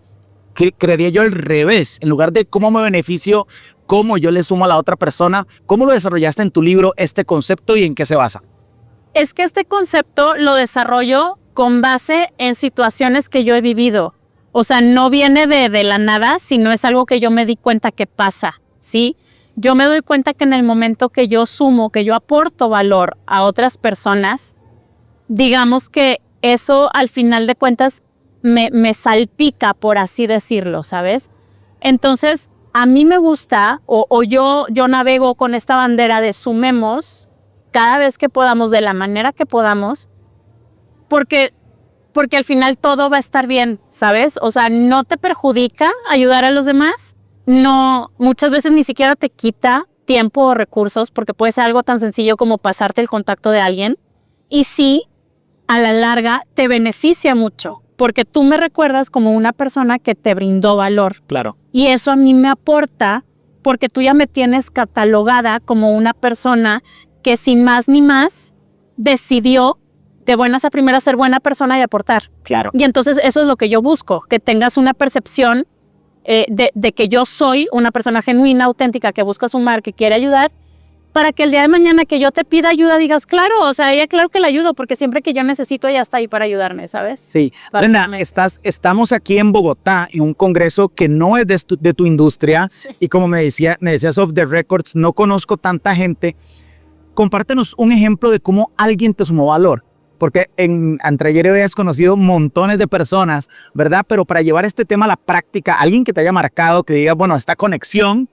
que creería yo al revés. En lugar de cómo me beneficio, cómo yo le sumo a la otra persona. ¿Cómo lo desarrollaste en tu libro, este concepto, y en qué se basa? Es que este concepto lo desarrollo con base en situaciones que yo he vivido. O sea, no viene de la nada, sino es algo que yo me di cuenta que pasa, ¿sí? Yo me doy cuenta que en el momento que yo sumo, que yo aporto valor a otras personas, digamos que eso al final de cuentas me salpica, por así decirlo, ¿sabes? Entonces, a mí me gusta, o yo navego con esta bandera de sumemos cada vez que podamos, de la manera que podamos, porque al final todo va a estar bien, ¿sabes? O sea, no te perjudica ayudar a los demás, no, muchas veces ni siquiera te quita tiempo o recursos, porque puede ser algo tan sencillo como pasarte el contacto de alguien, y sí, a la larga te beneficia mucho, porque tú me recuerdas como una persona que te brindó valor. Claro. Y eso a mí me aporta porque tú ya me tienes catalogada como una persona que sin más ni más decidió de buenas a primeras ser buena persona y aportar. Claro. Y entonces eso es lo que yo busco, que tengas una percepción de que yo soy una persona genuina, auténtica, que busca sumar, que quiere ayudar, para que el día de mañana que yo te pida ayuda digas, claro, o sea, ella claro que la ayudo, porque siempre que yo necesito ella está ahí para ayudarme, ¿sabes? Sí, Brenda, estamos aquí en Bogotá en un congreso que no es de tu industria, sí. Y como me decías off the records, no conozco tanta gente. Compártenos un ejemplo de cómo alguien te sumó valor, porque entre ayer y hoy has conocido montones de personas, ¿verdad? Pero para llevar este tema a la práctica, alguien que te haya marcado, que diga, bueno, esta conexión,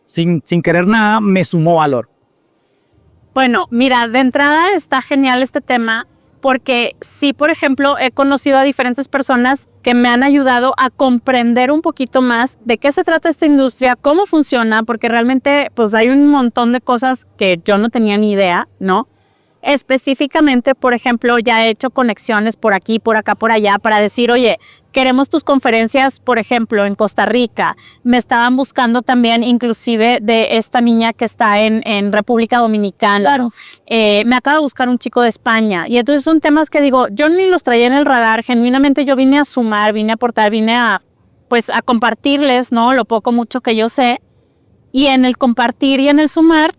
sin querer nada, me sumó valor. Bueno, mira, de entrada está genial este tema porque sí, por ejemplo, he conocido a diferentes personas que me han ayudado a comprender un poquito más de qué se trata esta industria, cómo funciona, porque realmente pues hay un montón de cosas que yo no tenía ni idea, ¿no? Específicamente, por ejemplo, ya he hecho conexiones por aquí, por acá, por allá para decir, oye, queremos tus conferencias, por ejemplo, en Costa Rica. Me estaban buscando también inclusive de esta niña que está en República Dominicana. Claro. Me acaba de buscar un chico de España. Y entonces son temas que digo, yo ni los traía en el radar. Genuinamente yo vine a sumar, vine a aportar, vine a compartirles, ¿no? Lo poco, mucho que yo sé. Y en el compartir y en el sumar,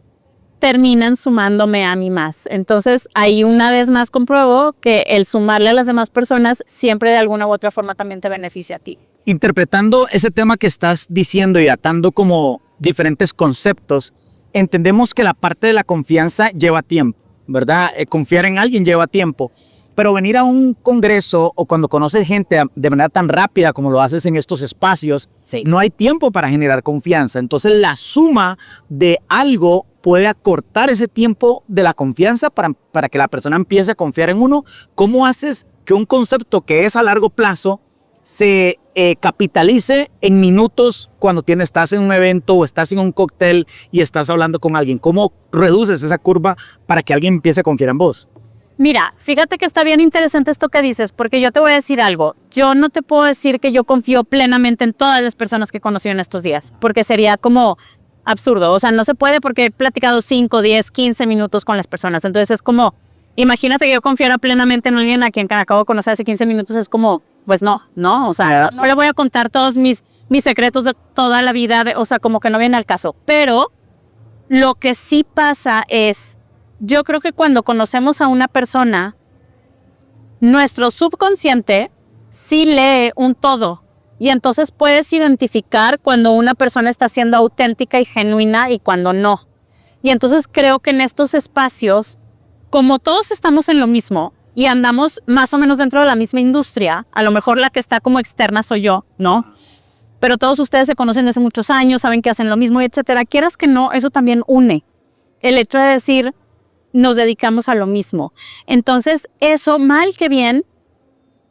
terminan sumándome a mí más. Entonces, ahí una vez más compruebo que el sumarle a las demás personas siempre de alguna u otra forma también te beneficia a ti. Interpretando ese tema que estás diciendo y atando como diferentes conceptos, entendemos que la parte de la confianza lleva tiempo, ¿verdad? Confiar en alguien lleva tiempo. Pero venir a un congreso o cuando conoces gente de manera tan rápida como lo haces en estos espacios, sí, no hay tiempo para generar confianza. Entonces la suma de algo puede acortar ese tiempo de la confianza para que la persona empiece a confiar en uno. ¿Cómo haces que un concepto que es a largo plazo se capitalice en minutos cuando estás en un evento o estás en un cóctel y estás hablando con alguien? ¿Cómo reduces esa curva para que alguien empiece a confiar en vos? Mira, fíjate que está bien interesante esto que dices, porque yo te voy a decir algo. Yo no te puedo decir que yo confío plenamente en todas las personas que he conocido en estos días, porque sería como absurdo. O sea, no se puede porque he platicado 5, 10, 15 minutos con las personas. Entonces es como, imagínate que yo confiara plenamente en alguien a quien acabo de conocer hace 15 minutos. Es como, pues no, o sea, no le voy a contar todos mis secretos de toda la vida, o sea, como que no viene al caso. Pero lo que sí pasa es, yo creo que cuando conocemos a una persona, nuestro subconsciente sí lee un todo. Y entonces puedes identificar cuando una persona está siendo auténtica y genuina y cuando no. Y entonces creo que en estos espacios, como todos estamos en lo mismo y andamos más o menos dentro de la misma industria, a lo mejor la que está como externa soy yo, ¿no? Pero todos ustedes se conocen desde muchos años, saben que hacen lo mismo, etcétera. Quieras que no, eso también une. El hecho de decir, nos dedicamos a lo mismo. Entonces, eso, mal que bien,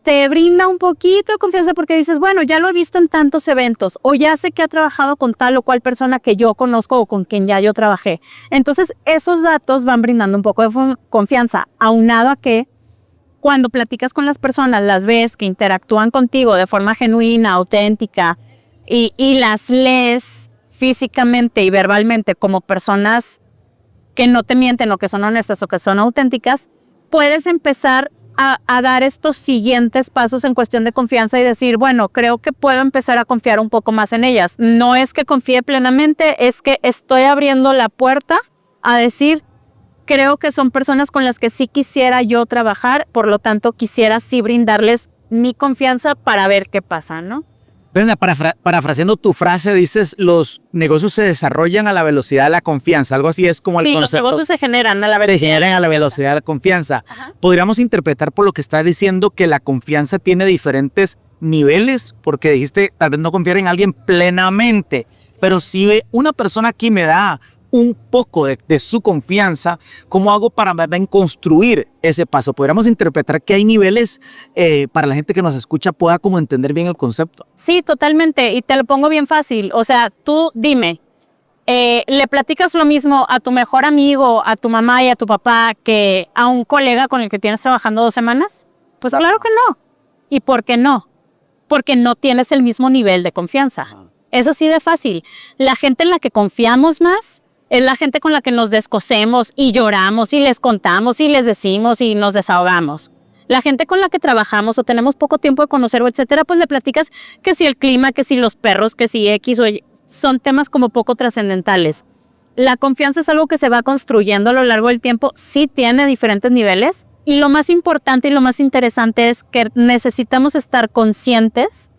te brinda un poquito de confianza porque dices, bueno, ya lo he visto en tantos eventos o ya sé que ha trabajado con tal o cual persona que yo conozco o con quien ya yo trabajé. Entonces, esos datos van brindando un poco de confianza, aunado a que cuando platicas con las personas, las ves que interactúan contigo de forma genuina, auténtica y las lees físicamente y verbalmente como personas que no te mienten o que son honestas o que son auténticas, puedes empezar a dar estos siguientes pasos en cuestión de confianza y decir, bueno, creo que puedo empezar a confiar un poco más en ellas. No es que confíe plenamente, es que estoy abriendo la puerta a decir, creo que son personas con las que sí quisiera yo trabajar, por lo tanto quisiera sí brindarles mi confianza para ver qué pasa, ¿no? Brenda, parafraseando tu frase, dices, los negocios se desarrollan a la velocidad de la confianza. Algo así es como el concepto. Los negocios se generan a la velocidad. Se generan a la velocidad de la confianza. Ajá. Podríamos interpretar por lo que estás diciendo que la confianza tiene diferentes niveles, porque dijiste, tal vez no confiar en alguien plenamente, pero si una persona aquí me da un poco de su confianza, ¿cómo hago para construir ese paso? Podríamos interpretar que hay niveles para la gente que nos escucha pueda como entender bien el concepto. Sí, totalmente, y te lo pongo bien fácil. O sea, tú dime, ¿le platicas lo mismo a tu mejor amigo, a tu mamá y a tu papá que a un colega con el que tienes trabajando 2 semanas? Pues claro que no. ¿Y por qué no? Porque no tienes el mismo nivel de confianza. Es así de fácil. La gente en la que confiamos más es la gente con la que nos descosemos y lloramos y les contamos y les decimos y nos desahogamos. La gente con la que trabajamos o tenemos poco tiempo de conocer o etcétera, pues le platicas que si el clima, que si los perros, que si X o Y, son temas como poco trascendentales. La confianza es algo que se va construyendo a lo largo del tiempo, sí tiene diferentes niveles y lo más importante y lo más interesante es que necesitamos estar conscientes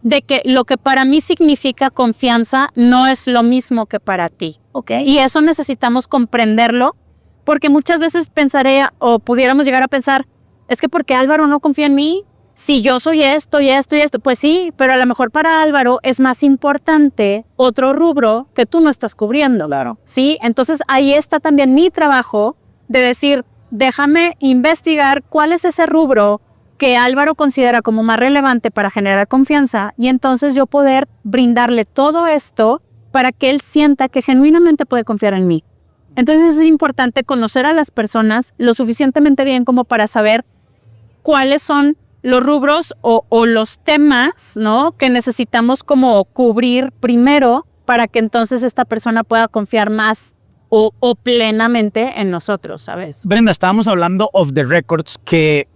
de que lo que para mí significa confianza no es lo mismo que para ti, ¿ok? Y eso necesitamos comprenderlo porque muchas veces pensaré o pudiéramos llegar a pensar, es que porque Álvaro no confía en mí, si yo soy esto y esto y esto, pues sí, pero a lo mejor para Álvaro es más importante otro rubro que tú no estás cubriendo. Claro. Sí, entonces ahí está también mi trabajo de decir, déjame investigar cuál es ese rubro que Álvaro considera como más relevante para generar confianza y entonces yo poder brindarle todo esto para que él sienta que genuinamente puede confiar en mí. Entonces es importante conocer a las personas lo suficientemente bien como para saber cuáles son los rubros o los temas, ¿no?, que necesitamos como cubrir primero para que entonces esta persona pueda confiar más o plenamente en nosotros, ¿sabes? Brenda, estábamos hablando off the records que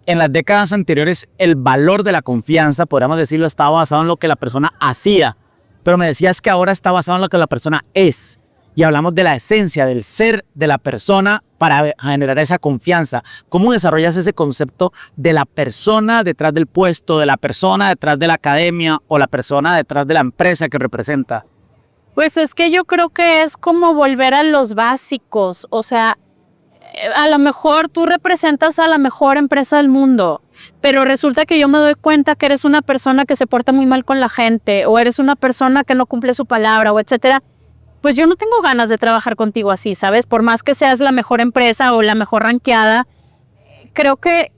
en las décadas anteriores el valor de la confianza, podríamos decirlo, estaba basado en lo que la persona hacía, pero me decías que ahora está basado en lo que la persona es. Y hablamos de la esencia, del ser de la persona para generar esa confianza. ¿Cómo desarrollas ese concepto de la persona detrás del puesto, de la persona detrás de la academia o la persona detrás de la empresa que representa? Pues es que yo creo que es como volver a los básicos. O sea, a lo mejor tú representas a la mejor empresa del mundo, pero resulta que yo me doy cuenta que eres una persona que se porta muy mal con la gente o eres una persona que no cumple su palabra o etcétera. Pues yo no tengo ganas de trabajar contigo así, ¿sabes? Por más que seas la mejor empresa o la mejor rankeada, creo que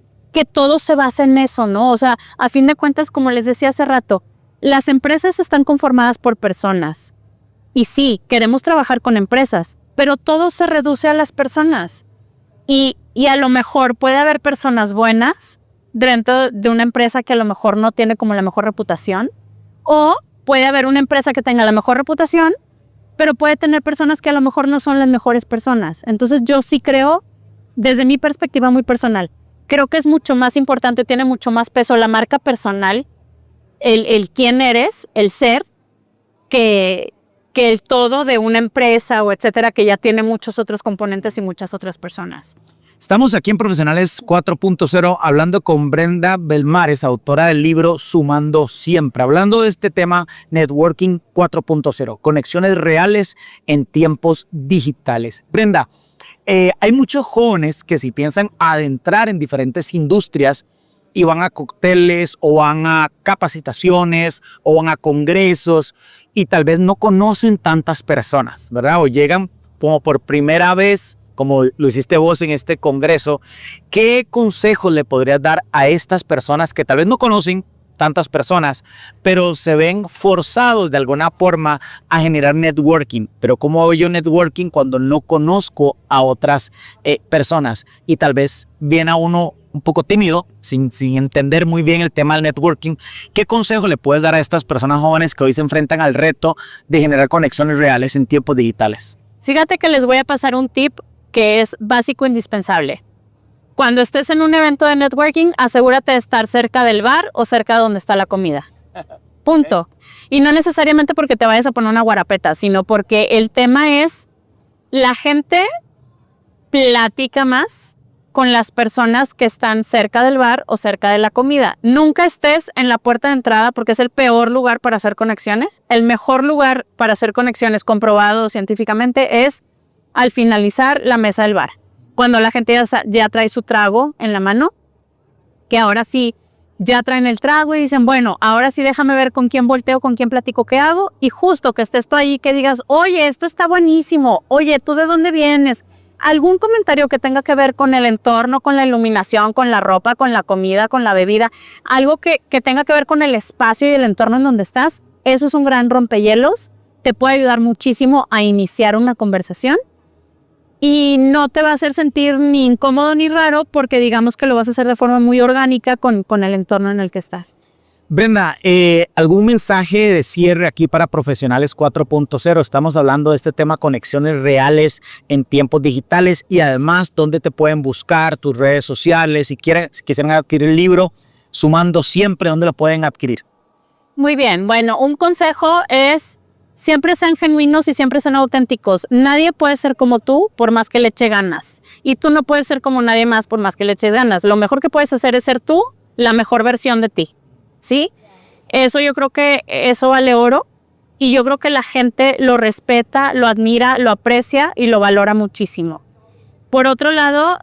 todo se basa en eso, ¿no? O sea, a fin de cuentas, como les decía hace rato, las empresas están conformadas por personas. Y sí, queremos trabajar con empresas, pero todo se reduce a las personas. Y a lo mejor puede haber personas buenas dentro de una empresa que a lo mejor no tiene como la mejor reputación, o puede haber una empresa que tenga la mejor reputación, pero puede tener personas que a lo mejor no son las mejores personas. Entonces yo sí creo, desde mi perspectiva muy personal, creo que es mucho más importante, tiene mucho más peso la marca personal, el quién eres, el ser, que el todo de una empresa o etcétera, que ya tiene muchos otros componentes y muchas otras personas. Estamos aquí en Profesionales 4.0 hablando con Brenda Belmares, autora del libro Sumando Siempre, hablando de este tema Networking 4.0, conexiones reales en tiempos digitales. Brenda, hay muchos jóvenes que si piensan adentrar en diferentes industrias y van a cócteles o van a capacitaciones o van a congresos y tal vez no conocen tantas personas, ¿verdad? O llegan como por primera vez, como lo hiciste vos en este congreso. ¿Qué consejos le podrías dar a estas personas que tal vez no conocen tantas personas, pero se ven forzados de alguna forma a generar networking? Pero ¿cómo hago yo networking cuando no conozco a otras personas? Y tal vez viene a uno un poco tímido, sin entender muy bien el tema del networking. ¿Qué consejo le puedes dar a estas personas jóvenes que hoy se enfrentan al reto de generar conexiones reales en tiempos digitales? Fíjate que les voy a pasar un tip que es básico e indispensable. Cuando estés en un evento de networking, asegúrate de estar cerca del bar o cerca de donde está la comida. Punto. Y no necesariamente porque te vayas a poner una guarapeta, sino porque el tema es la gente platica más con las personas que están cerca del bar o cerca de la comida. Nunca estés en la puerta de entrada porque es el peor lugar para hacer conexiones. El mejor lugar para hacer conexiones, comprobado científicamente, es al finalizar la mesa del bar. Cuando la gente ya trae su trago en la mano, que ahora sí ya traen el trago y dicen, bueno, ahora sí déjame ver con quién volteo, con quién platico, qué hago. Y justo que estés tú ahí, que digas, oye, esto está buenísimo. Oye, ¿tú de dónde vienes? Algún comentario que tenga que ver con el entorno, con la iluminación, con la ropa, con la comida, con la bebida, algo que tenga que ver con el espacio y el entorno en donde estás, eso es un gran rompehielos, te puede ayudar muchísimo a iniciar una conversación y no te va a hacer sentir ni incómodo ni raro porque digamos que lo vas a hacer de forma muy orgánica con el entorno en el que estás. Brenda, ¿algún mensaje de cierre aquí para Profesionales 4.0? Estamos hablando de este tema, conexiones reales en tiempos digitales y además, ¿dónde te pueden buscar? Tus redes sociales, si quisieran adquirir el libro, Sumando Siempre, ¿dónde lo pueden adquirir? Muy bien, bueno, un consejo es siempre sean genuinos y siempre sean auténticos. Nadie puede ser como tú por más que le eche ganas. Y tú no puedes ser como nadie más por más que le eches ganas. Lo mejor que puedes hacer es ser tú, la mejor versión de ti, ¿sí? Eso yo creo que eso vale oro. Y yo creo que la gente lo respeta, lo admira, lo aprecia y lo valora muchísimo. Por otro lado,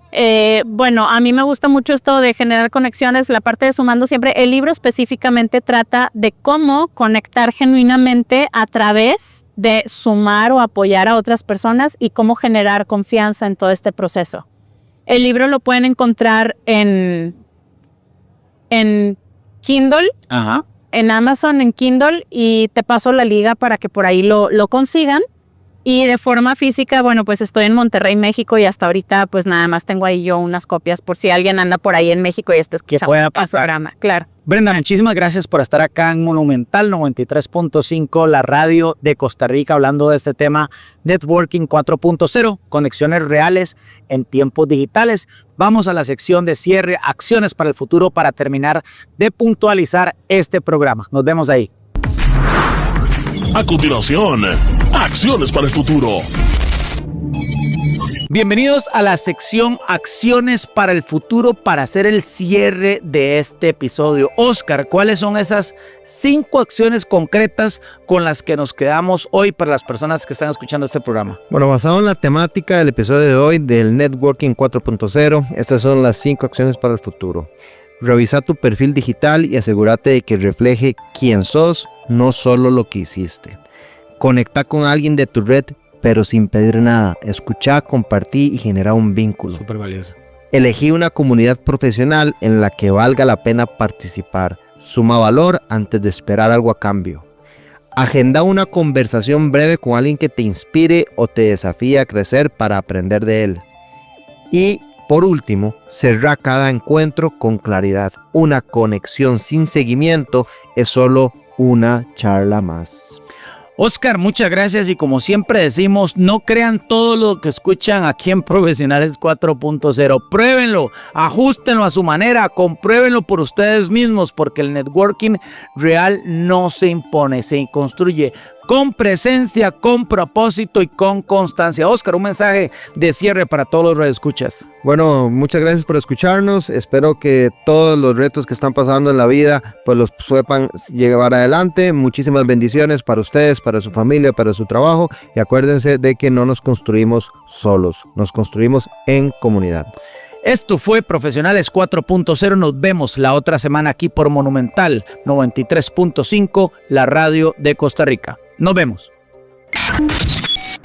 bueno, a mí me gusta mucho esto de generar conexiones, la parte de Sumando Siempre. El libro específicamente trata de cómo conectar genuinamente a través de sumar o apoyar a otras personas y cómo generar confianza en todo este proceso. El libro lo pueden encontrar en Kindle, Ajá. en Amazon, en Kindle, y te paso la liga para que por ahí lo consigan. Y de forma física, bueno, pues estoy en Monterrey, México, y hasta ahorita pues nada más tengo ahí yo unas copias por si alguien anda por ahí en México y está escuchando pueda el pasar. programa. Claro. Brenda, muchísimas gracias por estar acá en Monumental 93.5, la radio de Costa Rica, hablando de este tema Networking 4.0, conexiones reales en tiempos digitales. Vamos a la sección de cierre, acciones para el futuro, para terminar de puntualizar este programa. Nos vemos ahí. A continuación, acciones para el futuro. Bienvenidos a la sección Acciones para el futuro para hacer el cierre de este episodio. Oscar, ¿cuáles son esas 5 acciones concretas con las que nos quedamos hoy para las personas que están escuchando este programa? Bueno, basado en la temática del episodio de hoy del Networking 4.0, estas son las 5 acciones para el futuro. Revisa tu perfil digital y asegúrate de que refleje quién sos, no solo lo que hiciste. Conecta con alguien de tu red, pero sin pedir nada. Escucha, compartí y genera un vínculo. Súper valioso. Elegí una comunidad profesional en la que valga la pena participar. Suma valor antes de esperar algo a cambio. Agenda una conversación breve con alguien que te inspire o te desafíe a crecer para aprender de él. Y por último, cerra cada encuentro con claridad. Una conexión sin seguimiento es solo una charla más. Oscar, muchas gracias, y como siempre decimos, no crean todo lo que escuchan aquí en Profesionales 4.0. Pruébenlo, ajustenlo a su manera, compruébenlo por ustedes mismos, porque el networking real no se impone, se construye con presencia, con propósito y con constancia. Oscar, un mensaje de cierre para todos los radioescuchas. Bueno, muchas gracias por escucharnos. Espero que todos los retos que están pasando en la vida pues los sepan llevar adelante. Muchísimas bendiciones para ustedes, para su familia, para su trabajo. Y acuérdense de que no nos construimos solos, nos construimos en comunidad. Esto fue Profesionales 4.0. Nos vemos la otra semana aquí por Monumental 93.5, la radio de Costa Rica. Nos vemos.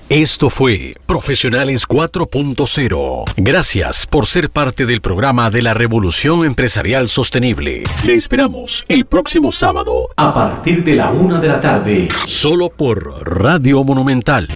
Esto fue Profesionales 4.0. Gracias por ser parte del programa de la Revolución Empresarial Sostenible. Le esperamos el próximo sábado a partir de la 1 de la tarde, solo por Radio Monumental.